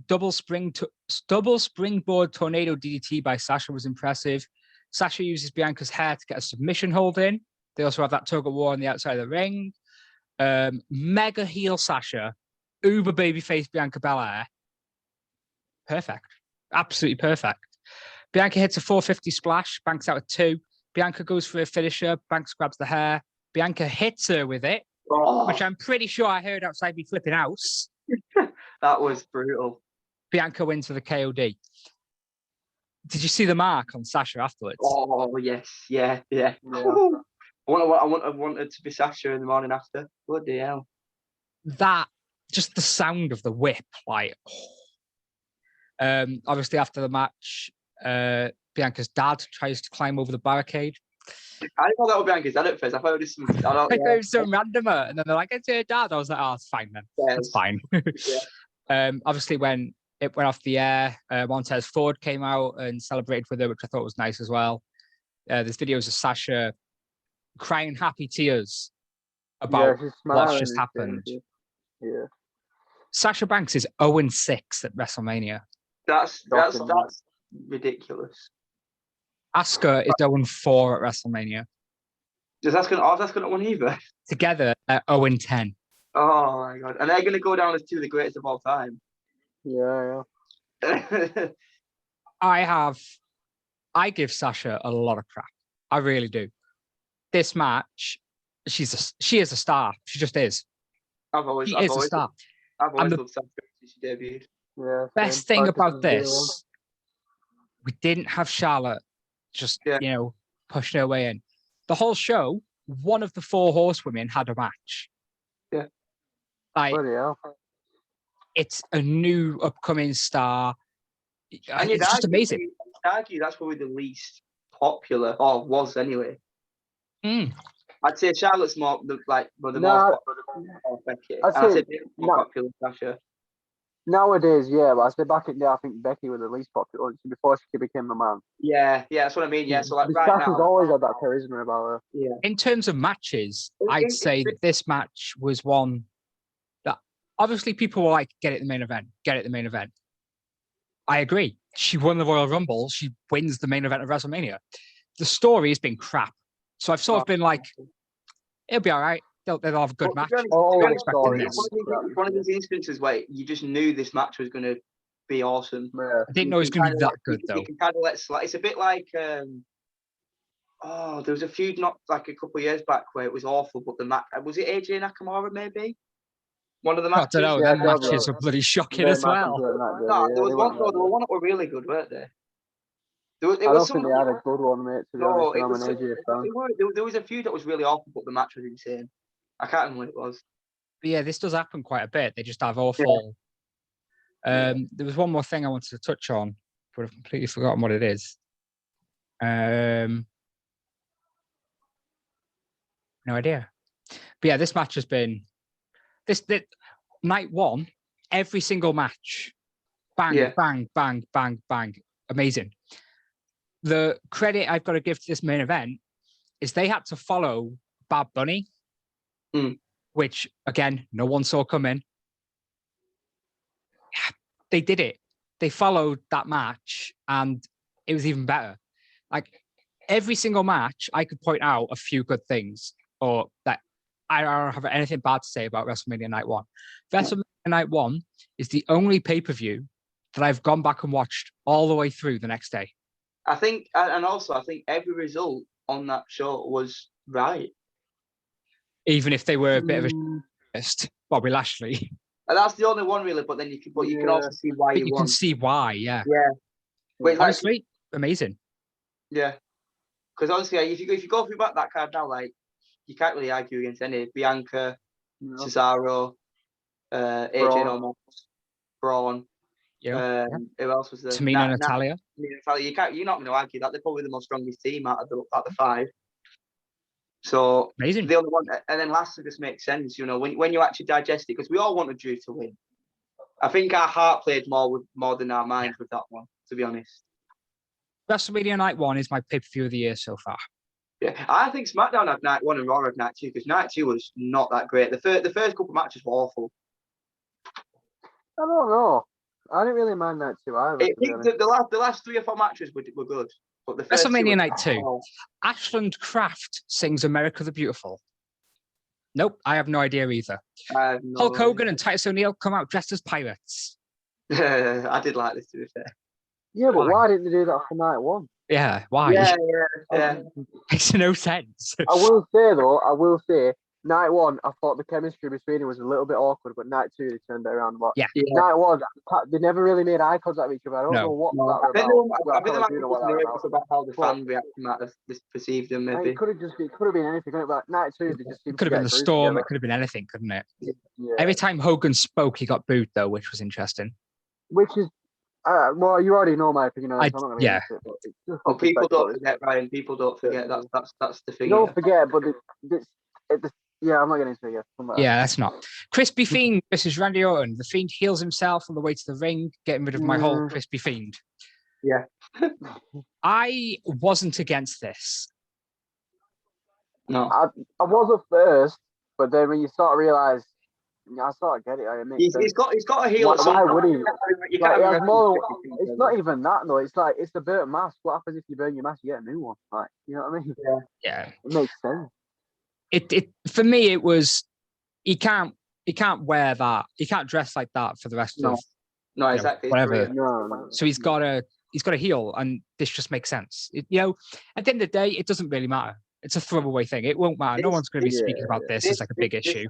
Double springboard tornado DDT by Sasha was impressive. Sasha uses Bianca's hair to get a submission hold in. They also have that tug of war on the outside of the ring. Mega heel Sasha, uber babyface Bianca Belair. Perfect. Absolutely perfect. Bianca hits a 450 splash. Banks out at 2. Bianca goes for a finisher. Banks grabs the hair. Bianca hits her with it, which I'm pretty sure I heard outside me flipping house. That was brutal. Bianca wins for the KOD. Did you see the mark on Sasha afterwards? Oh, yes. Yeah. I wanted to be Sasha in the morning after. Bloody hell. That, just the sound of the whip, like... obviously, after the match, Bianca's dad tries to climb over the barricade. I didn't know that was Bianca's dad at first. I thought it was some... I thought it was some randomer. And then they're like, it's your dad. I was like, oh, it's fine then. Yes. That's fine. Yeah. Obviously, when it went off the air, Montez Ford came out and celebrated with her, which I thought was nice as well. There's videos of Sasha crying happy tears about what's just happened. Yeah. Sasha Banks is 0-6 at WrestleMania. That's ridiculous. Asuka is 0-4 at WrestleMania. Does Asuka not win either? Together, 0-10. Oh my god! And they're going to go down as two of the greatest of all time. Yeah. I give Sasha a lot of crap. I really do. This match, she is a star. She just is. I've always a star. I've always loved Sasha since she debuted. Yeah. Best thing about this, we didn't have Charlotte just pushing her way in. The whole show, one of the 4 horsewomen had a match. Yeah. It's a new upcoming star. And it's just amazing. I'd argue that's probably the least popular, or was anyway. I'd say Charlotte's more the most popular Becky. I'd I'd say say more popular Sasha. Nowadays, yeah, but I say back in the day, I think Becky was the least popular before she became the man. Yeah, that's what I mean. Yeah, so like right Sasha's now, always had that charisma about her. yeah. In terms of matches, I'd say this match was one that obviously people were like, get it the main event, get it the main event. I agree. She won the Royal Rumble. She wins the main event of WrestleMania. The story has been crap. So I've sort of been like, it'll be all right. They'll have a good match. It's one of these instances where you just knew this match was going to be awesome. Yeah. I didn't know it was going to be that good, though. You can kind of let slide. It's a bit like, there was a feud not like a couple of years back where it was awful, but the match, was it AJ Nakamura maybe? One of the matches? I don't know. Them matches are bloody shocking as well. No, there was one that were really good, weren't they? I don't think they had a good one, mate, to be honest. I'm an AJ fan. There was a feud that was really awful, but the match was insane. I can't remember what it was. But yeah, this does happen quite a bit. They just have awful. Yeah. There was one more thing I wanted to touch on, but I've completely forgotten what it is. No idea. But yeah, this match has been this night one. Every single match, bang, bang, bang, bang, bang, amazing. The credit I've got to give to this main event is they had to follow Bad Bunny. Which again, no one saw coming. They did it. They followed that match, and it was even better. Like every single match, I could point out a few good things, or that I don't have anything bad to say about WrestleMania Night 1. WrestleMania Night 1 is the only pay-per-view that I've gone back and watched all the way through the next day. I think, and also I think every result on that show was right. Even if they were a bit of a Bobby Lashley. And that's the only one really, but then you can also see why you can see why, yeah. Wait, honestly, amazing. Yeah. Because honestly, if you go through that card now, like you can't really argue against any. Bianca, Cesaro, AJ Omos, Braun. Who else was there? Tamina, Natalia. You're not going to argue that. They're probably the most strongest team out of the five. So amazing. The other one, and then lastly, this makes sense. You know, when you actually digest it, because we all wanted Drew to win. I think our heart played more than our minds with that one, to be honest. WrestleMania Night 1 is my pay-per-view of the year so far. Yeah, I think SmackDown had Night 1 and Raw had Night 2, because Night 2 was not that great. The first couple of matches were awful. I don't know. I didn't really mind Night 2 either. The last 3 or 4 matches were good. But the WrestleMania Night 2. Ashland Kraft sings America the Beautiful. Nope, I have no idea either. Hulk Hogan and Titus O'Neil come out dressed as pirates. I did like this, to be fair. Yeah, but why didn't they do that for Night 1? Yeah, why? Yeah. Makes no sense. I will say, Night 1, I thought the chemistry between them was a little bit awkward, but Night 2, they turned it around. But Night 1, they never really made eye contact with each other. I don't know what that was about. I think they might be about how the fan reaction might have perceived them, maybe. It could have been anything. But Night 2, they just seemed could have been the storm. It could have been anything, couldn't it? Yeah. Every time Hogan spoke, he got booed, though, which was interesting. Which is, well, you already know my opinion on it. Well, people don't forget, Ryan. People don't forget. That's the thing. Don't forget, but yeah, I'm not getting into it yet. Yeah, that's not. Crispy Fiend versus Randy Orton. The Fiend heals himself on the way to the ring, getting rid of my whole Crispy Fiend. Yeah. I wasn't against this. No. I was at first, but then when you start to realise, I sort of get it. He's got a heel. Why would he? It's not even that, though. It's like, it's the burnt mask. What happens if you burn your mask? You get a new one. Like, you know what I mean? Yeah. It makes sense. It for me, it was he can't wear that. He can't dress like that for the rest of exactly whatever. No. So he's got a heel, and this just makes sense. At the end of the day, it doesn't really matter. It's a throwaway thing. It won't matter. No one's going to be speaking about this as like a big issue.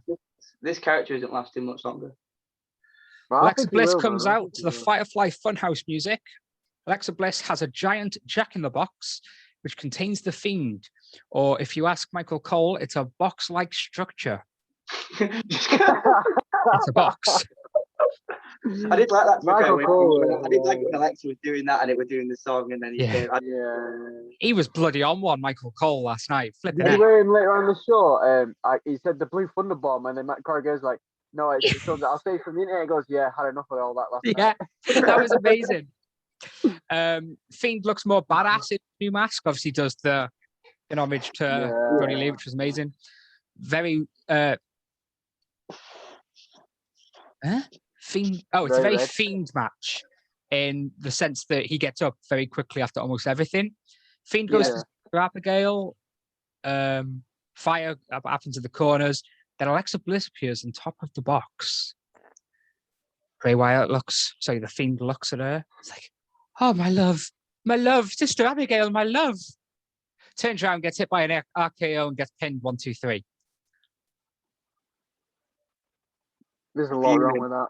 This character isn't lasting much longer. Well, Alexa Bliss comes out to the Firefly Funhouse music. Alexa Bliss has a giant Jack-in-the-Box, which contains the Fiend. Or if you ask Michael Cole, it's a box-like structure. It's a box. I did like that. Michael Cole. I did like it when Alexa was doing that and it was doing the song, and then he came. He was bloody on one, Michael Cole, last night. Flipping Did you it. hear him later on the show? He said the Blue Thunder Bomb, and then Matt Corey goes like, "No, it's something I'll say from the internet." He goes, "Yeah, had enough of all that last night." Yeah, that was amazing. Fiend looks more badass in the new mask. Obviously, does the homage to Brody Lee, which was amazing. Very Fiend. Oh, it's a very Fiend match in the sense that he gets up very quickly after almost everything. Fiend goes to Abigail. Fire happens in the corners. Then Alexa Bliss appears on top of the box. Bray Wyatt the Fiend looks at her. It's like, oh, my love, Sister Abigail, my love. Turns around, gets hit by an RKO and gets pinned 1, 2, 3. There's a lot wrong with that.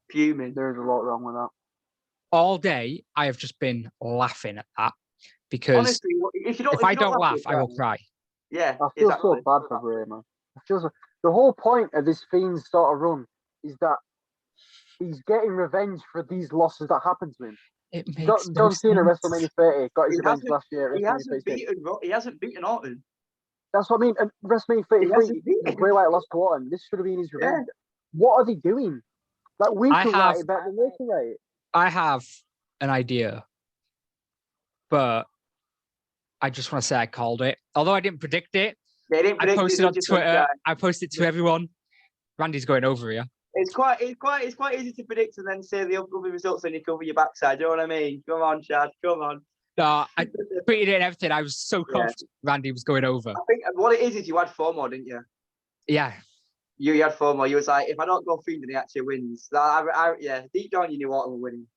Fuming. There's a lot wrong with that. All day, I have just been laughing at that because honestly, if I don't laugh, I will cry. Yeah, I feel so bad for Bray, man. The whole point of this Fiend sort of run is that he's getting revenge for these losses that happened to him. It makes John Cena WrestleMania 30 got his He revenge last year. He hasn't beaten Orton. That's what I mean. At WrestleMania 33, Bray Wyatt lost to Orton. This should have been his revenge. What are they doing? Like, we can write it better than they can write it. I have an idea, but I just want to say I called it. Although I didn't predict it, I posted on Twitter. I posted to everyone. Randy's going over here. It's quite easy to predict and then say the upcoming results and you cover your backside. You know what I mean? Come on, Chad. Come on. No, I tweeted it and everything. I was so confident Randy was going over. I think what it is you had FOMO, didn't you? Yeah. You had FOMO. You was like, if I don't go Fiend, then he actually wins. Deep down you knew Orton was winning.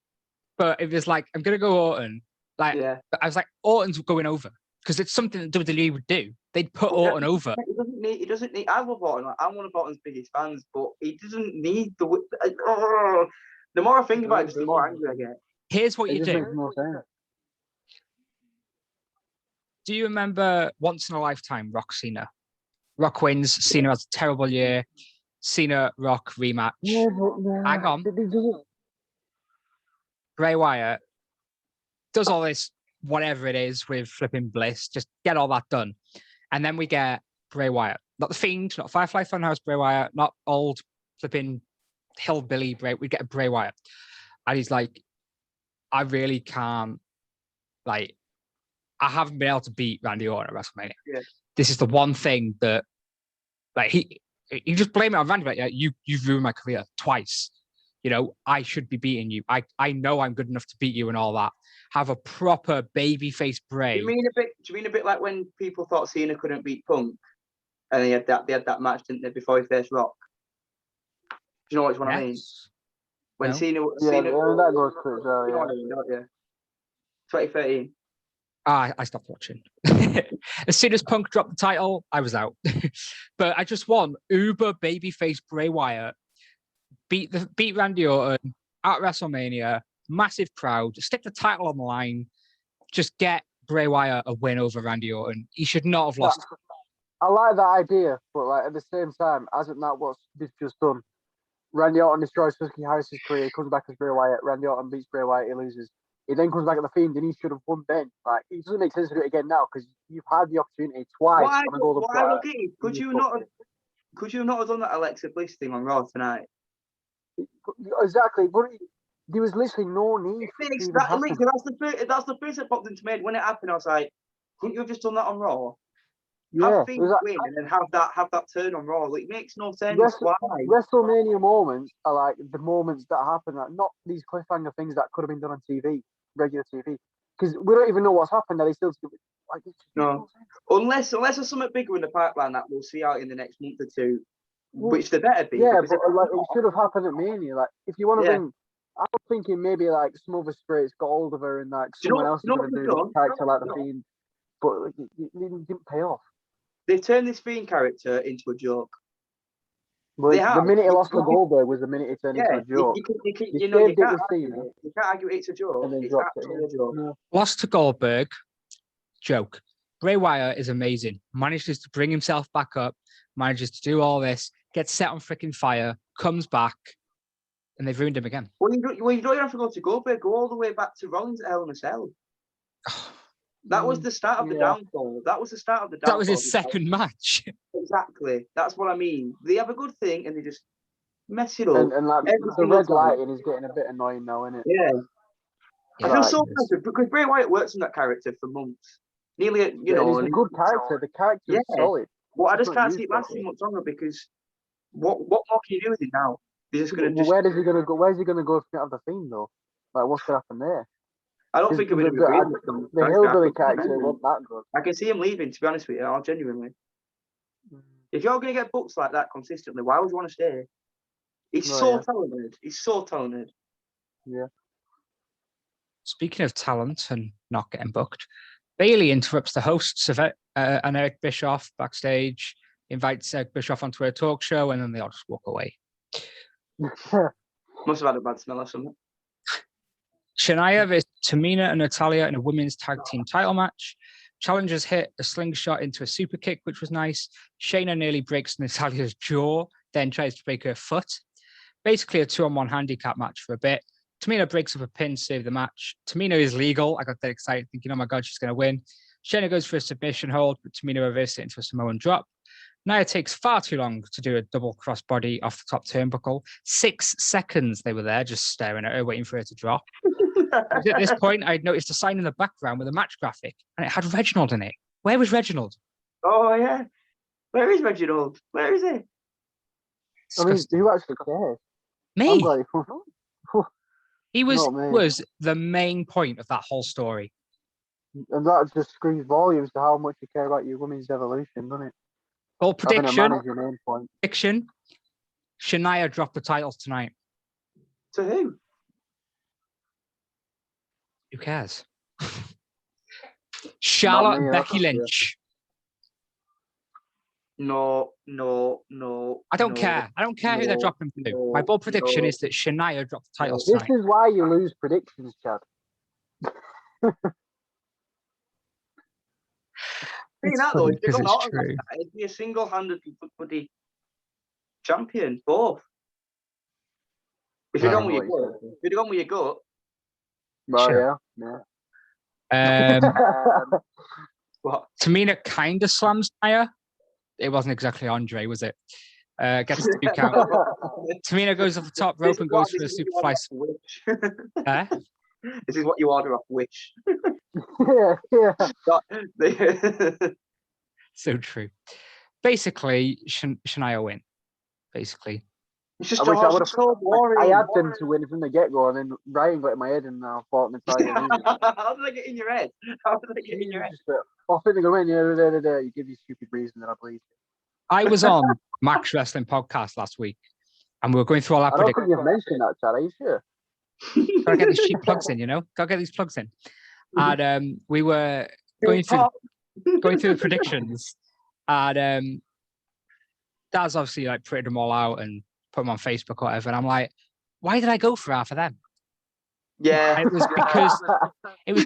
But it was like, I'm gonna go Orton. I was like, Orton's going over because it's something that WWE would do. They'd put Orton over. He doesn't need. I love Orton. I'm one of Orton's biggest fans, but he doesn't need the. The more I think about it, the more angry I get. Here's what you do. Do you remember Once in a Lifetime Rock Cena? Rock wins. Cena has a terrible year. Cena Rock rematch. Hang on. Bray Wyatt does all this, whatever it is, with flipping Bliss. Just get all that done. And then we get Bray Wyatt. Not the Fiend, not Firefly Funhouse Bray Wyatt, not old flipping hillbilly Bray. We get a Bray Wyatt. And he's like, I really can't, I haven't been able to beat Randy Orton at WrestleMania. Yeah. This is the one thing that, he just blame it on Randy. You've ruined my career twice. I should be beating you. I know I'm good enough to beat you and all that. Have a proper babyface Bray. Do you mean a bit like when people thought Cena couldn't beat Punk, and they had that match, didn't they, before he faced Rock? Do you know which one I mean? When Cena that goes pretty well, yeah. You know what I mean, 2013. I stopped watching. As soon as Punk dropped the title, I was out. But I just want uber babyface Bray Wyatt beat Randy Orton at WrestleMania, massive crowd, stick the title on the line, just get Bray Wyatt a win over Randy Orton. He should not have lost. I like that idea, but at the same time, hasn't that what they've just done? Randy Orton destroys Husky Harris's career, he comes back as Bray Wyatt, Randy Orton beats Bray Wyatt, he loses. He then comes back at the Fiend and he should have won then. It doesn't make sense to do it again now because you've had the opportunity twice. Could you not have done that Alexa Bliss thing on Raw tonight? Exactly, but there was literally no need. That's the first that popped into my head when it happened. I was like, couldn't you have just done that on Raw? Have Fiend win and then have that turn on Raw. It makes no sense. WrestleMania moments are like the moments that happen, not these cliffhanger things that could have been done on TV, regular TV, because we don't even know what's happened. Are they still no? Unless there's something bigger in the pipeline that we'll see out in the next month or two. Which they better be. Yeah, but it should have happened at Mania. If you want to bring, I was thinking maybe Smother Straits got hold of her and someone else is going to do the character like the Fiend, but it didn't pay off. They turned this Fiend character into a joke. Well, the minute he lost to Goldberg was the minute he turned into a joke. You can't argue it's a joke. It's actually a joke. Yeah. Lost to Goldberg, joke. Bray Wyatt is amazing. Manages to bring himself back up. Manages to do all this. Gets set on freaking fire. Comes back. and they've ruined him again. Well, you don't even have to go to Goldberg. Go all the way back to Rollins at Hell in a Cell. That was the start of the downfall. That was the start of the downfall. That was his second match. Exactly. That's what I mean. They have a good thing and they just mess it up. And like the red lighting is getting a bit annoying now, isn't it? Yeah. I feel so Yes. bad because Bray Wyatt works on that character for months. Nearly, He's a good character. The character is solid. Well, I just can't see it lasting much longer because what more can you do with it now? They're just going to Where is he going to go? Where's he going to go to have the theme though? Like, what's going to happen there? I don't think it'll be the hillbilly character wasn't that good. I can see him leaving, to be honest with you, genuinely. If you're going to get books like that consistently, why would you want to stay? He's talented. He's so talented. Yeah. Speaking of talent and not getting booked, Bailey interrupts the hosts of it and Eric Bischoff backstage, invites Eric Bischoff onto a talk show, and then they all just walk away. Must have had a bad smell or something. Shania versus Tamina and Natalia in a women's tag team title match. Challengers hit a slingshot into a super kick, which was nice. Shayna nearly breaks Natalia's jaw, then tries to break her foot. Basically a 2-on-1 handicap match for a bit. Tamina breaks up a pin to save the match. Tamina is legal. I got that excited thinking, oh my God, she's going to win. Shayna goes for a submission hold, but Tamina reverses it into a Samoan drop. Nia takes far too long to do a double crossbody off the top turnbuckle. 6 seconds they were there just staring at her, waiting for her to drop. At this point, I'd noticed a sign in the background with a match graphic, and it had Reginald in it. Where was Reginald? Oh, yeah. Where is Reginald? Where is he? I mean, who actually cares? Me. Like, He was the main point of that whole story. And that just screams volumes to how much you care about your women's evolution, doesn't it? Well, prediction. Prediction. Shania dropped the titles tonight. To who? Who cares? Charlotte and Becky Lynch. No. I don't care. I don't care who they're dropping to. My bold prediction is that Shania dropped the titles tonight. This is why you lose predictions, Chad. It'd be a single-handed bloody champion, both. If you're going with your gut, Well, sure. Yeah. What? Tamina kind of slams Nia. It wasn't exactly Andre, was it? Gets a 2 count. Tamina goes off the top rope and goes for a superfly. This is what you order off Wish. yeah. So true. Basically, Shania win. Basically. It's just so boring. I had them to win from the get-go, and then Ryan got in my head, and I fought Natalia. How did they get in your head? I think they go in, you give you stupid reason that I believe. I was on Max Wrestling Podcast last week, and we were going through all our predictions. I don't think you've mentioned that, Chad. Are you sure? Gotta get these cheap plugs in, Gotta get these plugs in. And we were going through the predictions, and Daz obviously like printed them all out and put them on Facebook or whatever. And I'm like, why did I go for half of them? Yeah, it was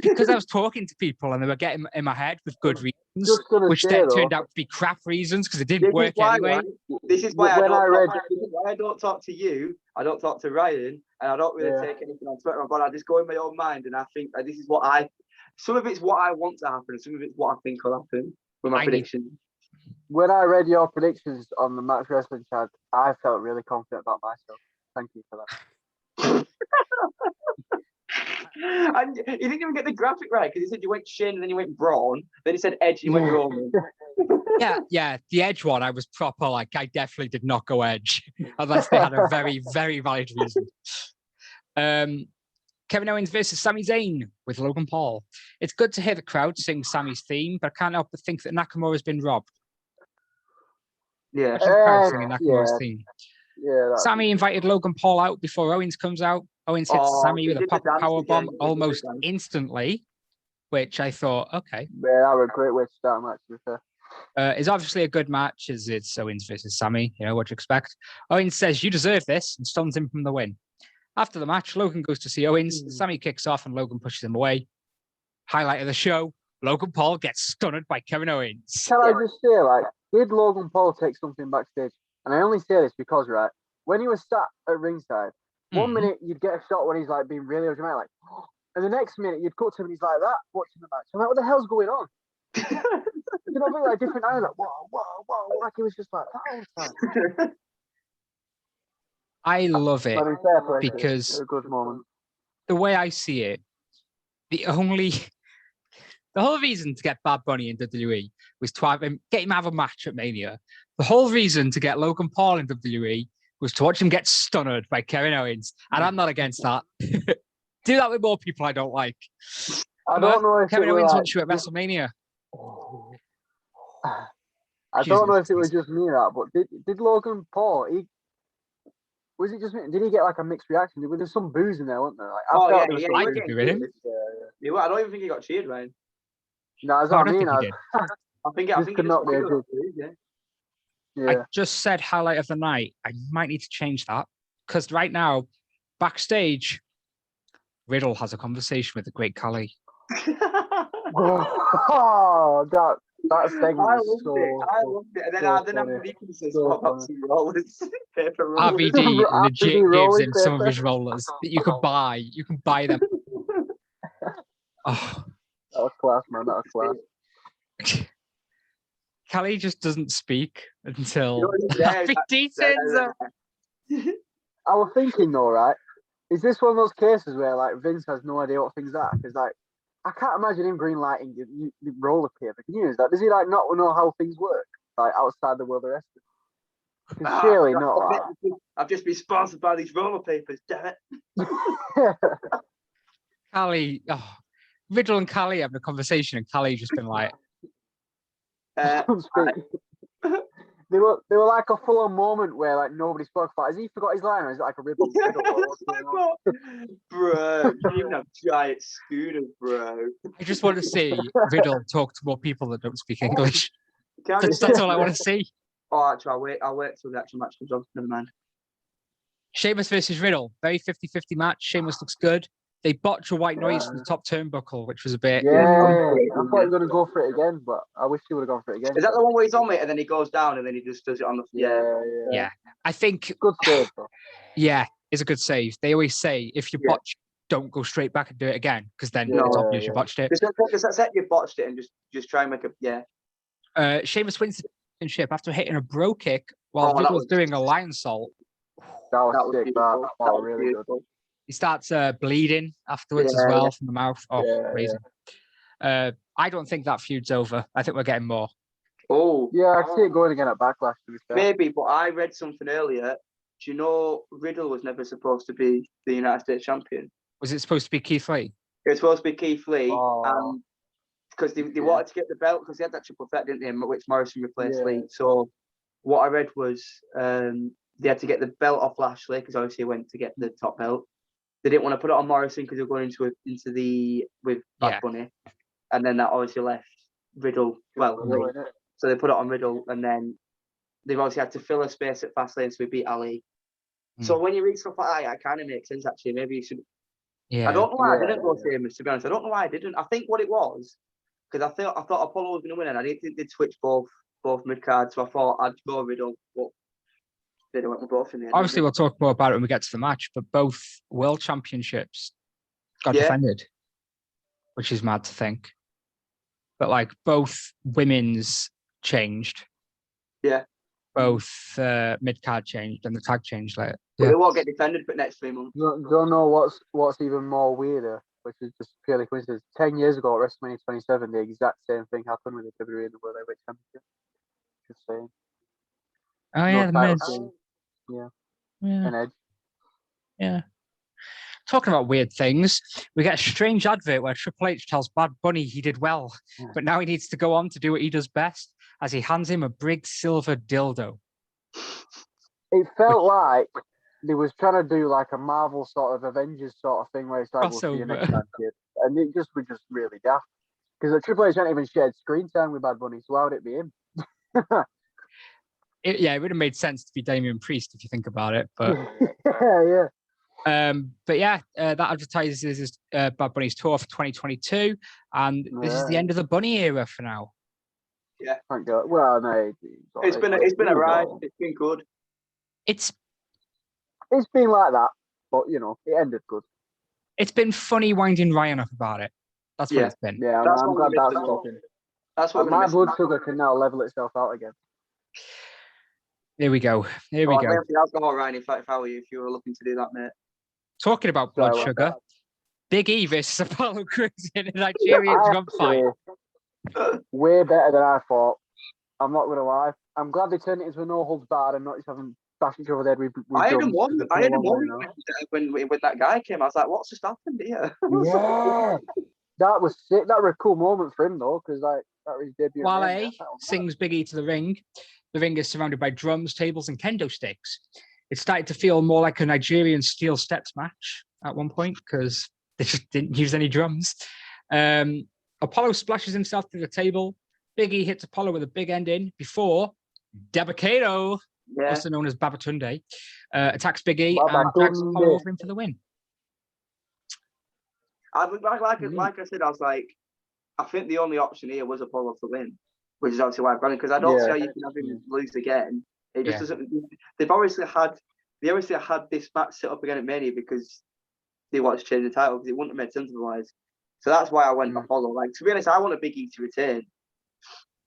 because I was talking to people and they were getting in my head with good reasons, which then turned out to be crap reasons because it didn't work anyway. This is why I don't talk to you. I don't talk to Ryan, and I don't really take anything on Twitter. But I just go in my own mind, and I think this is what some of it's what I want to happen, and some of it's what I think will happen with my predictions. When I read your predictions on the Max Wrestling Chat, I felt really confident about myself. Thank you for that. And he didn't even get the graphic right because he said you went Shane and then you went Braun. Then he said Edge and you went Roman. Yeah. The Edge one, I was proper like I definitely did not go Edge unless they had a very, very valid reason. Kevin Owens versus Sami Zayn with Logan Paul. It's good to hear the crowd sing Sami's theme, but I can't help but think that Nakamura's been robbed. Yeah. Singing Nakamura's theme. Yeah. Sami invited Logan Paul out before Owens comes out. Owens hits Sami with a power bomb almost instantly, which I thought, okay. Yeah, that was a great way to start a match, to be fair. It's obviously a good match as it's Owens versus Sami, what you expect. Owens says, you deserve this, and stuns him from the win. After the match, Logan goes to see Owens. Sami kicks off and Logan pushes him away. Highlight of the show, Logan Paul gets stunned by Kevin Owens. Can I just say, did Logan Paul take something backstage? And I only say this because, when he was sat at ringside, One minute you'd get a shot when he's like being really dramatic, like, and the next minute you'd cut to him and he's like that watching the match. I'm like, what the hell's going on? You know, like different eyes, like whoa, like he was just like that all the time. I love it because a good moment. The way I see it, the whole reason to get Bad Bunny in WWE was to get him have a match at Mania. The whole reason to get Logan Paul in WWE was to watch him get stunned by Kevin Owens, and I'm not against that. Do that with more people I don't like. I don't know if Kevin Owens wants you at WrestleMania. I don't know if it was just me that, but did Logan Paul? Was it just me? Did he get like a mixed reaction? There was some boos in there, wasn't there? Like, I could be with him. Yeah, I don't even think he got cheered, Ryan. No, that's what I mean. I think it could not be a good. Yeah. I just said highlight of the night. I might need to change that because right now, backstage, Riddle has a conversation with the great Khali. Oh, that segment was I loved it. And then RVD could say, what about some rollers? RVD legit gives him some of his rollers that you could buy. You can buy them. Oh. That was class, man. That was class. Khali just doesn't speak until RVD turns up. I was thinking though, right? Is this one of those cases where like Vince has no idea what things are? Because like I can't imagine him greenlighting the roller paper. Can you use that? Does he like not know how things work? Like outside the world of wrestling? Because surely not. Like... I've just been sponsored by these roller papers, damn it. Khali, Riddle and Khali having a conversation, and Khali just been like, They were like a full-on moment where like nobody spoke about. Has he forgot his line, or is it like a Riddle? Bro, you even have giant scooters, bro. I just want to see Riddle talk to more people that don't speak English. That's all I want to see. Oh, actually, I'll wait till the actual match comes on. Never mind. Sheamus versus Riddle, very 50-50 match. Sheamus looks good. They botch a white noise from the top turnbuckle, which was a bit. Yeah, I thought he was going to go for it again, but I wish he would have gone for it again. Is that the one where he's on it and then he goes down and then he just does it on the? Yeah. I think. Good save, though. Yeah, it's a good save. They always say if you botch, don't go straight back and do it again because then it's obvious you botched it. Just accept you botched it and just try and make a Sheamus wins the championship after hitting a bro kick while Riddle was doing a lion salt. That was sick. That was really good. He starts bleeding afterwards as well from the mouth. Oh, amazing. I don't think that feud's over. I think we're getting more. Oh. Yeah, I see it going again at Backlash, to be fair. Maybe, but I read something earlier. Do you know Riddle was never supposed to be the United States champion? Was it supposed to be Keith Lee? It was supposed to be Keith Lee. And because they wanted to get the belt, because he had that triple threat, didn't they? Which Morrison replaced Lee. So what I read was they had to get the belt off Lashley, because obviously he went to get the top belt. They didn't want to put it on Morrison because they were going with Bad Bunny, and then that obviously left Riddle. So they put it on Riddle, and then they've obviously had to fill a space at Fastlane, so we beat Ali. So when you read stuff like that, it kind of makes sense. Actually, maybe you should. Yeah. I don't know why I didn't go Sheamus. To be honest, I don't know why I didn't. I think what it was because I thought Apollo was going to win, and I didn't think they'd switch both mid cards. So I thought I'd go Riddle, but. They went with both in the end. Obviously, we'll talk more about it when we get to the match, but both world championships got defended, which is mad to think. But like both women's changed. Yeah. Both mid-card changed and the tag changed later. But they won't get defended for the next 3 months. Don't know what's even more weirder, which is just purely coincidence. 10 years ago at WrestleMania 27, the exact same thing happened with the WWE in the World Heavyweight Championship. Just saying. Oh yeah, the Miz. Yeah. An edge. Yeah. Talking about weird things, we get a strange advert where Triple H tells Bad Bunny he did well, but now he needs to go on to do what he does best as he hands him a big silver dildo. It felt like they was trying to do like a Marvel sort of Avengers sort of thing where it's like, we'll see you next time, kid. And it was just really daft. Because Triple H hadn't even shared screen time with Bad Bunny, so why would it be him? It would have made sense to be Damian Priest if you think about it, but that advertises Bad Bunny's tour for 2022, and this is the end of the Bunny era for now. Yeah, thank God. Well, no, it's been a ride. It's been good. It's been like that. but you know, it ended good. It's been funny winding Ryan up about it. That's what it's been. Yeah, I'm glad that's stopping. That's what my blood sugar can now level itself out again. Here we go. Here we go. The alcohol, Ryan, if I were you, if you were looking to do that, mate. Talking about blood sugar, Big E versus Apollo Crews in a Nigerian drum fight. Way better than I thought. I'm not gonna lie. I'm glad they turned it into a no holds barred and not just having bash each other there with I had him one when that guy came. I was like, what's just happened here? Yeah. That was sick. That was a cool moment for him though, because like that was his debut. Wale sings Big E to the ring. The ring is surrounded by drums, tables, and kendo sticks. It started to feel more like a Nigerian steel steps match at one point because they just didn't use any drums. Apollo splashes himself through the table. Big E hits Apollo with a big ending before Dabakato, also known as Babatunde, attacks Big E and drags Apollo over him for the win. Like I said, I was like, I think the only option here was Apollo to win, which is obviously why I've gone in, because I don't see how you can have him lose again. It just doesn't. They've obviously had this match set up again at Mania because they wanted to change the title because it wouldn't have made sense otherwise. So that's why I went Apollo. Like, to be honest, I want a Big E to retain,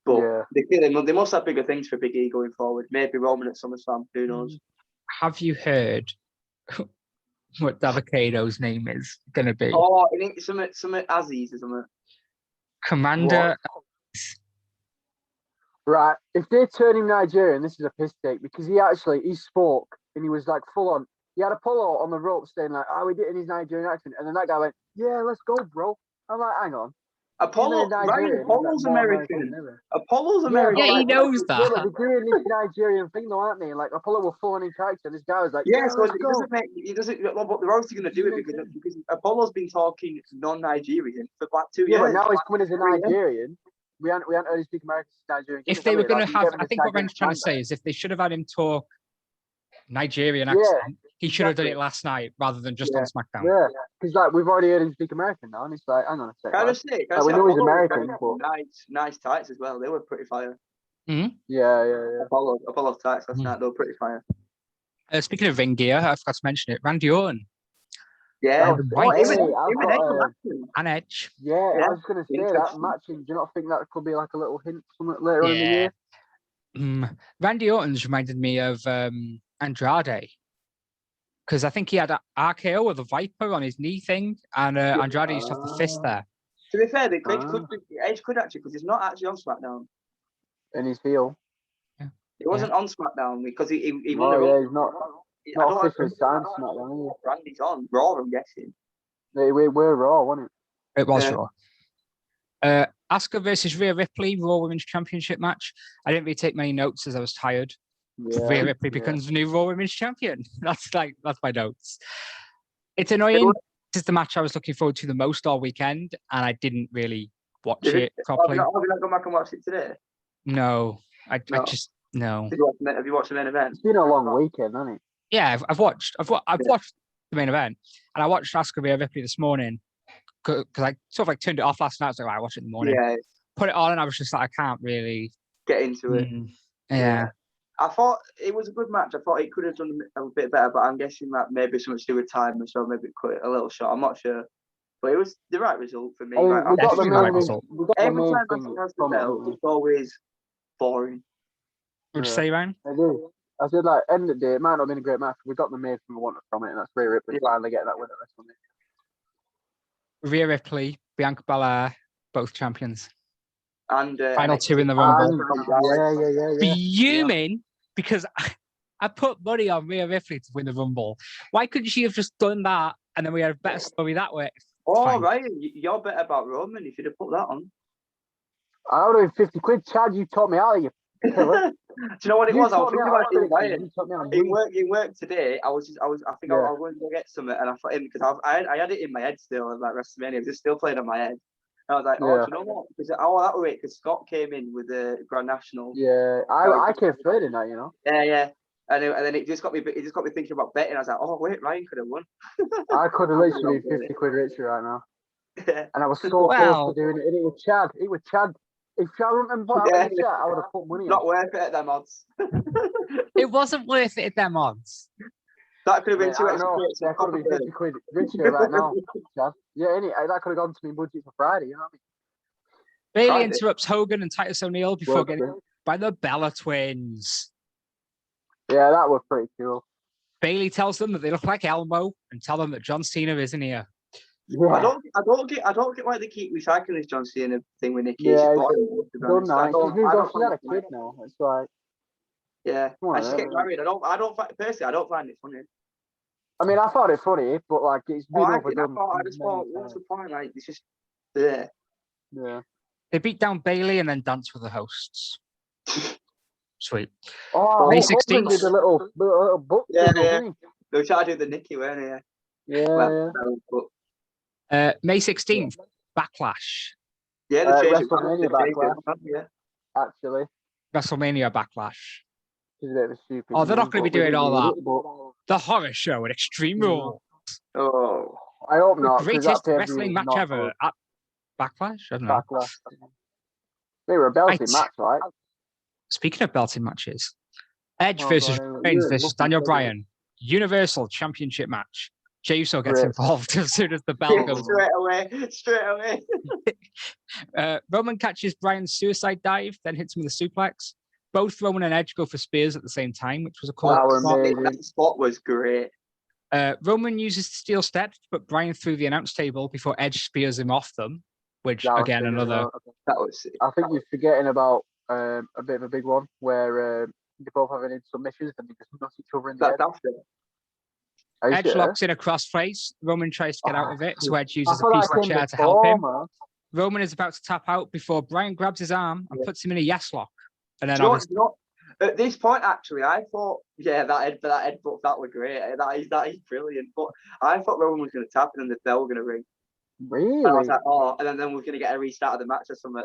but they must have bigger things for Big E going forward. Maybe Roman at SummerSlam. Who knows? Have you heard what Davocato's name is going to be? Oh, I think something Aziz or something. Commander. Right. If they turn him Nigerian, this is a piss take because he spoke and he was like full on. He had Apollo on the rope saying like, "Oh, we did in his Nigerian accent," and then that guy went, "Yeah, let's go, bro." I'm like, hang on. Apollo's American. Apollo's American. Yeah, he knows that. Yeah, they're doing this Nigerian thing though, aren't they? Like Apollo was full on in character, and this guy was like, "Yeah, so it doesn't. Well, but they're obviously going to do it because Apollo's been talking non-Nigerian for like 2 years. Yeah, but now he's coming as a Nigerian. We haven't heard him speak American Nigerian. If they were going to have, I think what Ren's trying to say is if they should have had him talk Nigerian accent, he should have done it last night rather than just on SmackDown. Yeah, because like we've already heard him speak American now, and it's like, hang on a second. We know he's American, but nice tights as well. They were pretty fire. Mm-hmm. Yeah. Apollo tights last night. They were pretty fire. Speaking of ring gear, I forgot to mention it. Randy Orton. Yeah, and Edge. Yeah, I was going to say that matching. Do you not think that could be like a little hint something later in the year? Randy Orton's reminded me of Andrade because I think he had an RKO with a Viper on his knee thing, and Andrade used to have the fist there. To be fair, Edge could actually, because he's not actually on SmackDown. And he's heel. Yeah. He wasn't on SmackDown because he won he's not. Not officially signed SmackDown. Randy's on Raw, I'm guessing. We were Raw, wasn't it? It was Raw. Asuka versus Rhea Ripley, Raw Women's Championship match. I didn't really take many notes as I was tired. Rhea Ripley becomes the new Raw Women's Champion. That's my notes. It's annoying. This is the match I was looking forward to the most all weekend, and I didn't really watch it properly. Have you not gone back and watched it today? No, I just no. Have you watched the main event? It's been a long weekend, hasn't it? Yeah, I've watched the main event, and I watched Asuka Rhea Ripley this morning because I sort of like turned it off last night. I was like, I watch it in the morning. Yeah. Put it on, and I was just like, I can't really get into it. Yeah. I thought it was a good match. I thought it could have done a bit better, but I'm guessing that maybe something to do with time, so maybe cut it a little short. I'm not sure, but it was the right result for me. Every time has the belt, it's always boring. Would you say, Ryan? I do. I said, like, end of the day, it might not have been a great match. We got the main thing we wanted from it, and that's Rhea Ripley finally getting that win at WrestleMania. Rhea Ripley, Bianca Belair, both champions. And final two in the Rumble. Yeah. Fuming because I put money on Rhea Ripley to win the Rumble. Why couldn't she have just done that and then we had a better story that way? Oh, right. You're better about Roman if you'd have put that on. I would have 50 quid. Chad, you taught me out of you. Do you know what it was? I was thinking about it in work today. I was going to go get something, and I thought because I had it in my head still, like WrestleMania. It was just still playing on my head. And I was like, do you know what? Because that was it. Because Scott came in with the Grand National. Yeah, I came third in that, you know. Yeah. And then it just got me thinking about betting. I was like, oh wait, Ryan could have won. I could have literally 50 quid richer right now. Yeah. And I was so close to doing it. And it was Chad. If Chad wouldn't put out the chat, I would have put money. Not worth it at them odds. It wasn't worth it at them odds. That could have been I know. That could have been 50 quid richer right now, Chad. Yeah, that could have gone to me budget for Friday, you know what I mean? Bailey interrupts Hogan and Titus O'Neil before getting hit by the Bella Twins. Yeah, that was pretty cool. Bailey tells them that they look like Elmo and tell them that John Cena isn't here. Yeah. I don't get why they keep recycling this John Cena thing with Nikki. Yeah, She's done now. She's had a kid now. It's like, yeah, I just get married. I don't find it funny. I mean, I thought it funny, but like it's been overdone. I just thought, what's the point? Like, it's just there. Yeah. They beat down Bailey and then dance with the hosts. Sweet. Oh, May 16th. Did a little book. Yeah. They were trying to do the Nikki, weren't they? Yeah. May 16th, Backlash. Yeah, WrestleMania Backlash. Yeah. Actually. WrestleMania Backlash. It's a bit of a stupid. Oh, they're not going to be doing all that. The horror show at Extreme Rules. Oh. I hope not. Greatest wrestling match ever at Backlash? I don't know. Backlash. They were a belting match, right? Speaking of belting matches, Edge versus Reigns versus Daniel Bryan. Universal Championship match. Jey Uso gets involved as soon as the bell goes. Straight away. Roman catches Bryan's suicide dive, then hits him with a suplex. Both Roman and Edge go for spears at the same time, which was a cool spot. That spot was great. Roman uses steel steps to put Bryan through the announce table before Edge spears him off them, which again another. That was sick. I think you're forgetting about a bit of a big one where they both have any submissions and they just knock each other in the head. Edge locks in a crossface. Roman tries to get out of it, so Edge uses a piece of the chair to help him. Roman is about to tap out before Bryan grabs his arm and puts him in a yes lock. And then at this point, actually, I thought, that headbutt, that was great. That is brilliant. But I thought Roman was going to tap and then the bell was going to ring. Really? And I was like, and then we're going to get a restart of the match or something.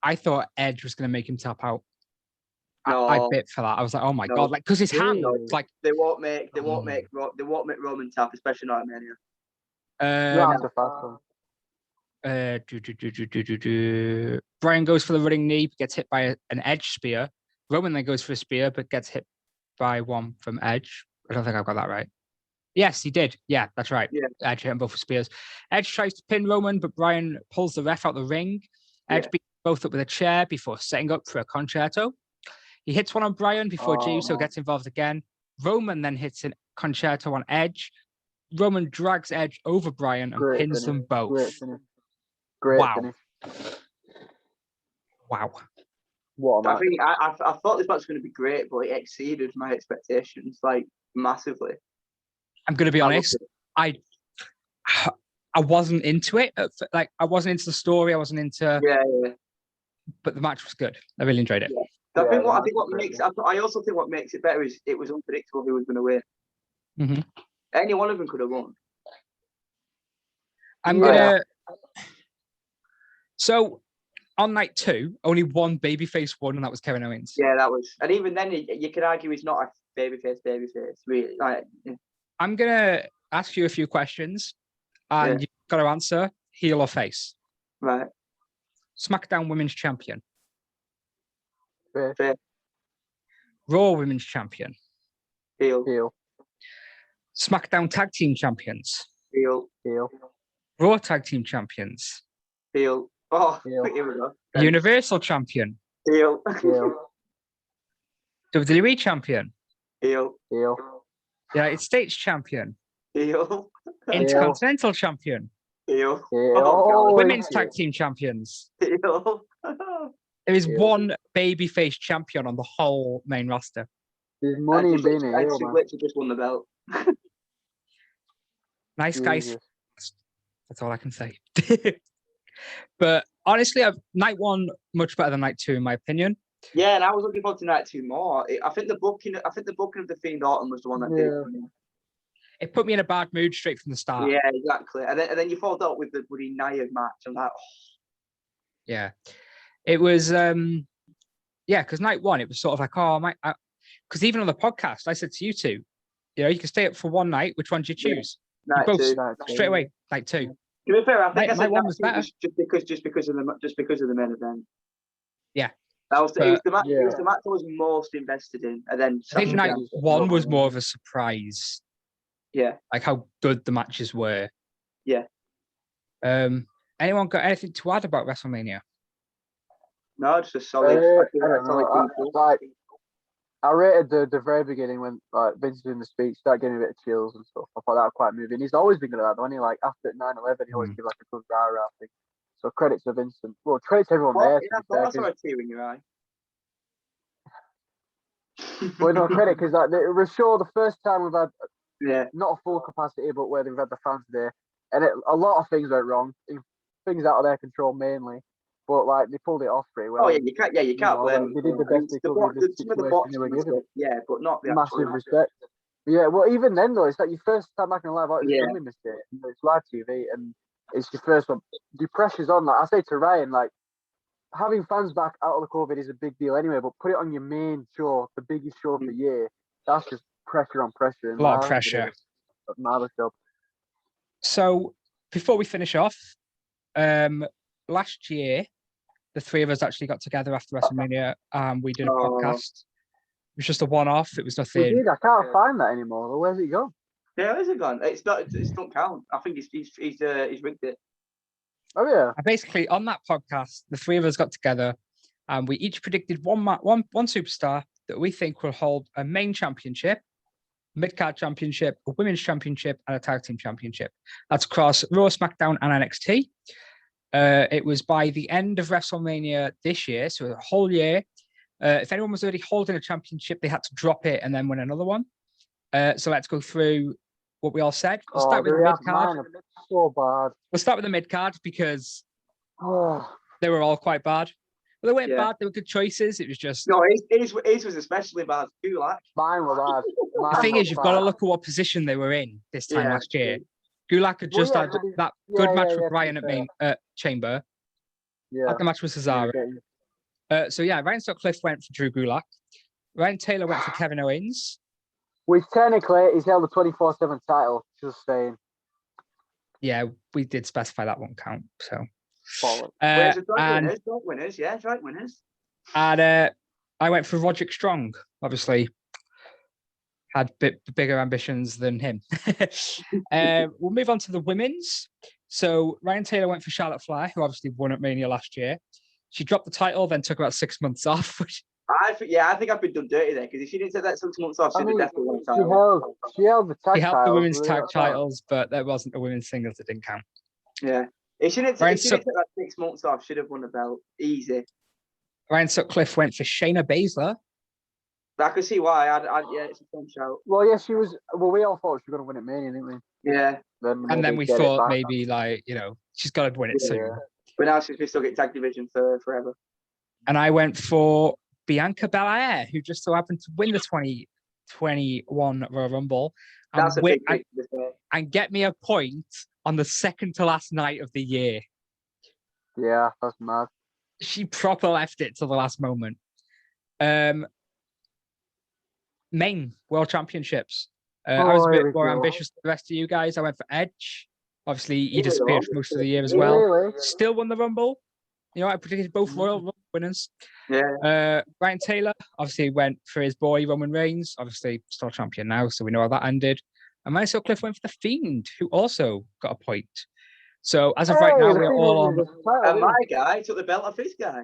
I thought Edge was going to make him tap out. No. I bit for that. I was like, oh my god, like because his hand, like they won't make Roman tap, especially not at Mania. Bryan goes for the running knee, but gets hit by an Edge spear. Roman then goes for a spear, but gets hit by one from Edge. I don't think I've got that right. Yes, he did. Yeah, that's right. Yeah. Edge hit them both with spears. Edge tries to pin Roman, but Bryan pulls the ref out the ring. Edge beats both up with a chair before setting up for a concerto. He hits one on Bryan before Jey Uso gets involved again. Roman then hits a concerto on Edge. Roman drags Edge over Bryan and pins them both. Great wow. finish. Wow. What a match. I thought this match was going to be great, but it exceeded my expectations like massively. I'm going to be honest. I wasn't into it. Like I wasn't into the story. I wasn't into. Yeah. But the match was good. I really enjoyed it. Yeah. I also think what makes it better is it was unpredictable who was going to win. Mm-hmm. Any one of them could have won. I'm gonna. So on night 2, only one babyface won, and that was Kevin Owens. Yeah, that was, and even then, you could argue he's not a babyface. Really, I'm gonna ask you a few questions, and you've got to answer heel or face. Right. SmackDown Women's Champion. Fair. Raw Women's Champion. Heel. SmackDown Tag Team Champions. Heel. Raw Tag Team Champions. Heel. Oh, here we go. Universal Champion. Heel. WWE Champion. Heel. United States Champion. Heel. Intercontinental Champion. Heel. Women's Tag Team Champions. Heel. There is one babyface champion on the whole main roster. There's money in being a heel, man. Literally just won the belt. Nice guys. That's all I can say. But honestly, night 1 much better than night 2 in my opinion. Yeah, and I was looking forward to night 2 more. I think the booking of the Fiend Orton was the one that did it for me. It put me in a bad mood straight from the start. Yeah, exactly. And then you followed up with the Woody Nia match. I'm like, Yeah. It was because night 1 it was sort of like, because even on the podcast I said to you two, you can stay up for one night, which one do you choose? Night both 2. Straight away, night 2. To be fair, I think night 1 was better. just because of the main event. Yeah. It was the match. Yeah. It was the match I was most invested in, and then I think night one was more of a surprise. Yeah. Like how good the matches were. Yeah. Anyone got anything to add about WrestleMania? No, just a solid. I rated the very beginning when Vince was doing the speech, started getting a bit of chills and stuff. I thought that was quite moving. He's always been good at that, don't he? Like after 9/11, he always gives like a good rah-rah thing. So credit to Vincent. Well, credit to everyone there. That's a tear in your eye. Well, no credit because like it was sure the first time we've had not a full capacity, but where they've had the fans there, and a lot of things went wrong. Things out of their control mainly. But like they pulled it off pretty well. Oh yeah, you can't blame. They did the best they could with the situation they were given. Yeah, but not the massive respect. Yeah, well, even then though, it's like your first time back in live. It's a family mistake. It's live TV, and it's your first one. The pressure's on. Like I say to Ryan, like having fans back out of the COVID is a big deal anyway. But put it on your main show, the biggest show of the year. That's just pressure on pressure. A lot of pressure. Marvelous job. So before we finish off, last year, the three of us actually got together after WrestleMania. We did a podcast. It was just a one-off. It was nothing. We did. I can't find that anymore. Where's it gone? Yeah, where's it gone? It's not. It don't count. I think he's rigged it. Oh yeah. And basically, on that podcast, the three of us got together, and we each predicted one superstar that we think will hold a main championship, mid-card championship, a women's championship, and a tag team championship. That's across Raw, SmackDown, and NXT. It was by the end of WrestleMania this year, so the whole year. If anyone was already holding a championship, they had to drop it and then win another one. So let's go through what we all said. We'll start with the mid card. So bad. We'll start with the mid card because they were all quite bad. Well, they weren't bad. They were good choices. It was just his was especially bad. Gulak. Mine were bad. The thing is, you've got to look at what position they were in this time last year. Gulak had just had that good match with Ryan at Chamber. Yeah. The match with Cesaro. Ryan Sutcliffe went for Drew Gulak. Ryan Taylor went for Kevin Owens. Which technically he's held the 24/7 title, just saying. Yeah, we did specify that won't count. So. Joint winners. And I went for Roderick Strong, obviously. Had bigger ambitions than him. We'll move on to the women's. So Ryan Taylor went for Charlotte Flair, who obviously won at Mania last year. She dropped the title, then took about 6 months off. I think I've been done dirty there because if she didn't take that 6 months off, she'd have definitely won the title. She held the tag titles. She held the women's tag titles, but there wasn't a women's singles that didn't count. Yeah. If she didn't take that 6 months off, she'd have won the belt. Easy. Ryan Sutcliffe went for Shayna Baszler. I can see why. It's a fun shout. Well, yeah, she was. Well, we all thought she was going to win it Mania, didn't we? Yeah. Then we thought maybe she's got to win it soon. But now she's still get tag division for forever. And I went for Bianca Belair, who just so happened to win the 2021 Royal Rumble. That's a big thing. And get me a point on the second to last night of the year. Yeah, that's mad. She proper left it to the last moment. Main World Championships. I was a bit more ambitious than the rest of you guys. I went for Edge. Obviously, he disappeared for most of the year as well. Really? Still won the Rumble. I predicted both Royal Rumble winners. Yeah. Ryan Taylor obviously went for his boy Roman Reigns. Obviously, still champion now, so we know how that ended. And Ryan Sutcliffe went for the Fiend, who also got a point. So as of right now, we're all on. And my guy took the belt off his guy.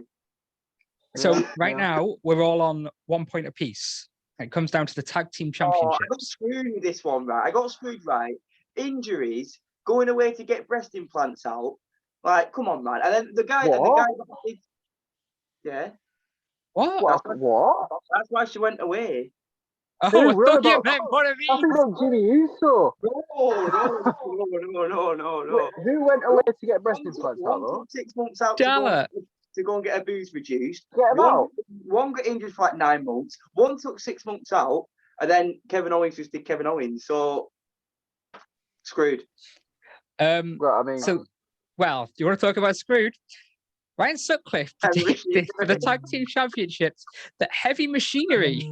So right now, we're all on 1 point apiece. It comes down to the tag team championships. I got screwed with this one, right? I got screwed, right? Injuries, going away to get breast implants out. Like, come on, man. And then the guy. Yeah. What? That's why she went away. Oh, I thought you meant one of these. I think about Jimmy Uso. No. Who went away to get breast implants out, though? 6 months out to go and get her boobs reduced. Get them out. One got injured for like 9 months. One took 6 months out. And then Kevin Owens just did Kevin Owens. So, screwed. Do you want to talk about screwed? Ryan Sutcliffe predicted for the tag team championships that Heavy Machinery.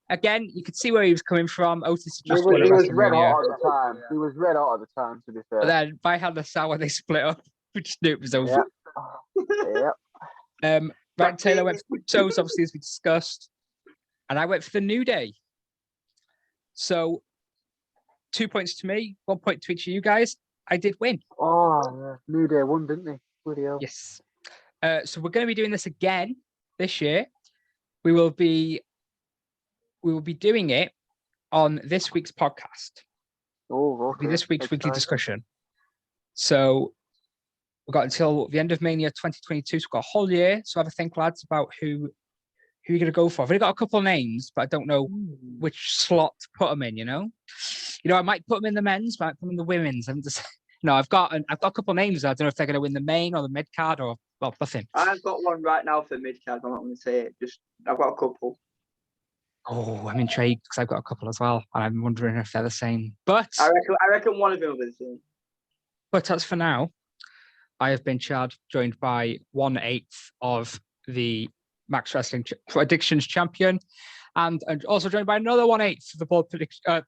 Again, you could see where he was coming from. Otis just won He was red hot at the time. He was red hot at the time, to be fair. But then by Hell in a Cell, when they split up, we just knew it was over. Yeah. Right, Taylor went for Usos, obviously, as we discussed. And I went for the New Day. So 2 points to me, 1 point to each of you guys. I did win. Oh, yeah. New Day won, didn't they? Bloody hell. Yes. So we're going to be doing this again this year. We will be doing it on this week's podcast. Oh, okay. This week's weekly discussion. So we've got until the end of Mania 2022. So we've got a whole year. So have a think, lads, about who you're going to go for. I've already got a couple of names, but I don't know which slot to put them in, you know? I might put them in the men's, but I might put them in the women's. And just, I've got a couple of names. I don't know if they're going to win the main or the mid card or, well, nothing. I've got one right now for mid card. I'm not going to say it. I've got a couple. Oh, I'm intrigued because I've got a couple as well. And I'm wondering if they're the same. But I reckon one of them will be the same. But as for now, I have been Chad, joined by 1/8 of the Max Wrestling Predictions champion, and also joined by another 1/8 of the board prediction,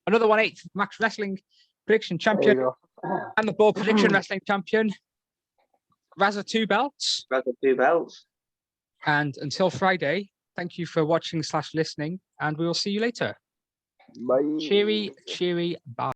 another 1/8 of the Max Wrestling Prediction champion, and the board prediction wrestling champion, Razza 2 belts. Razza 2 belts. And until Friday, thank you for watching / listening, and we will see you later. Bye. Cheery, bye.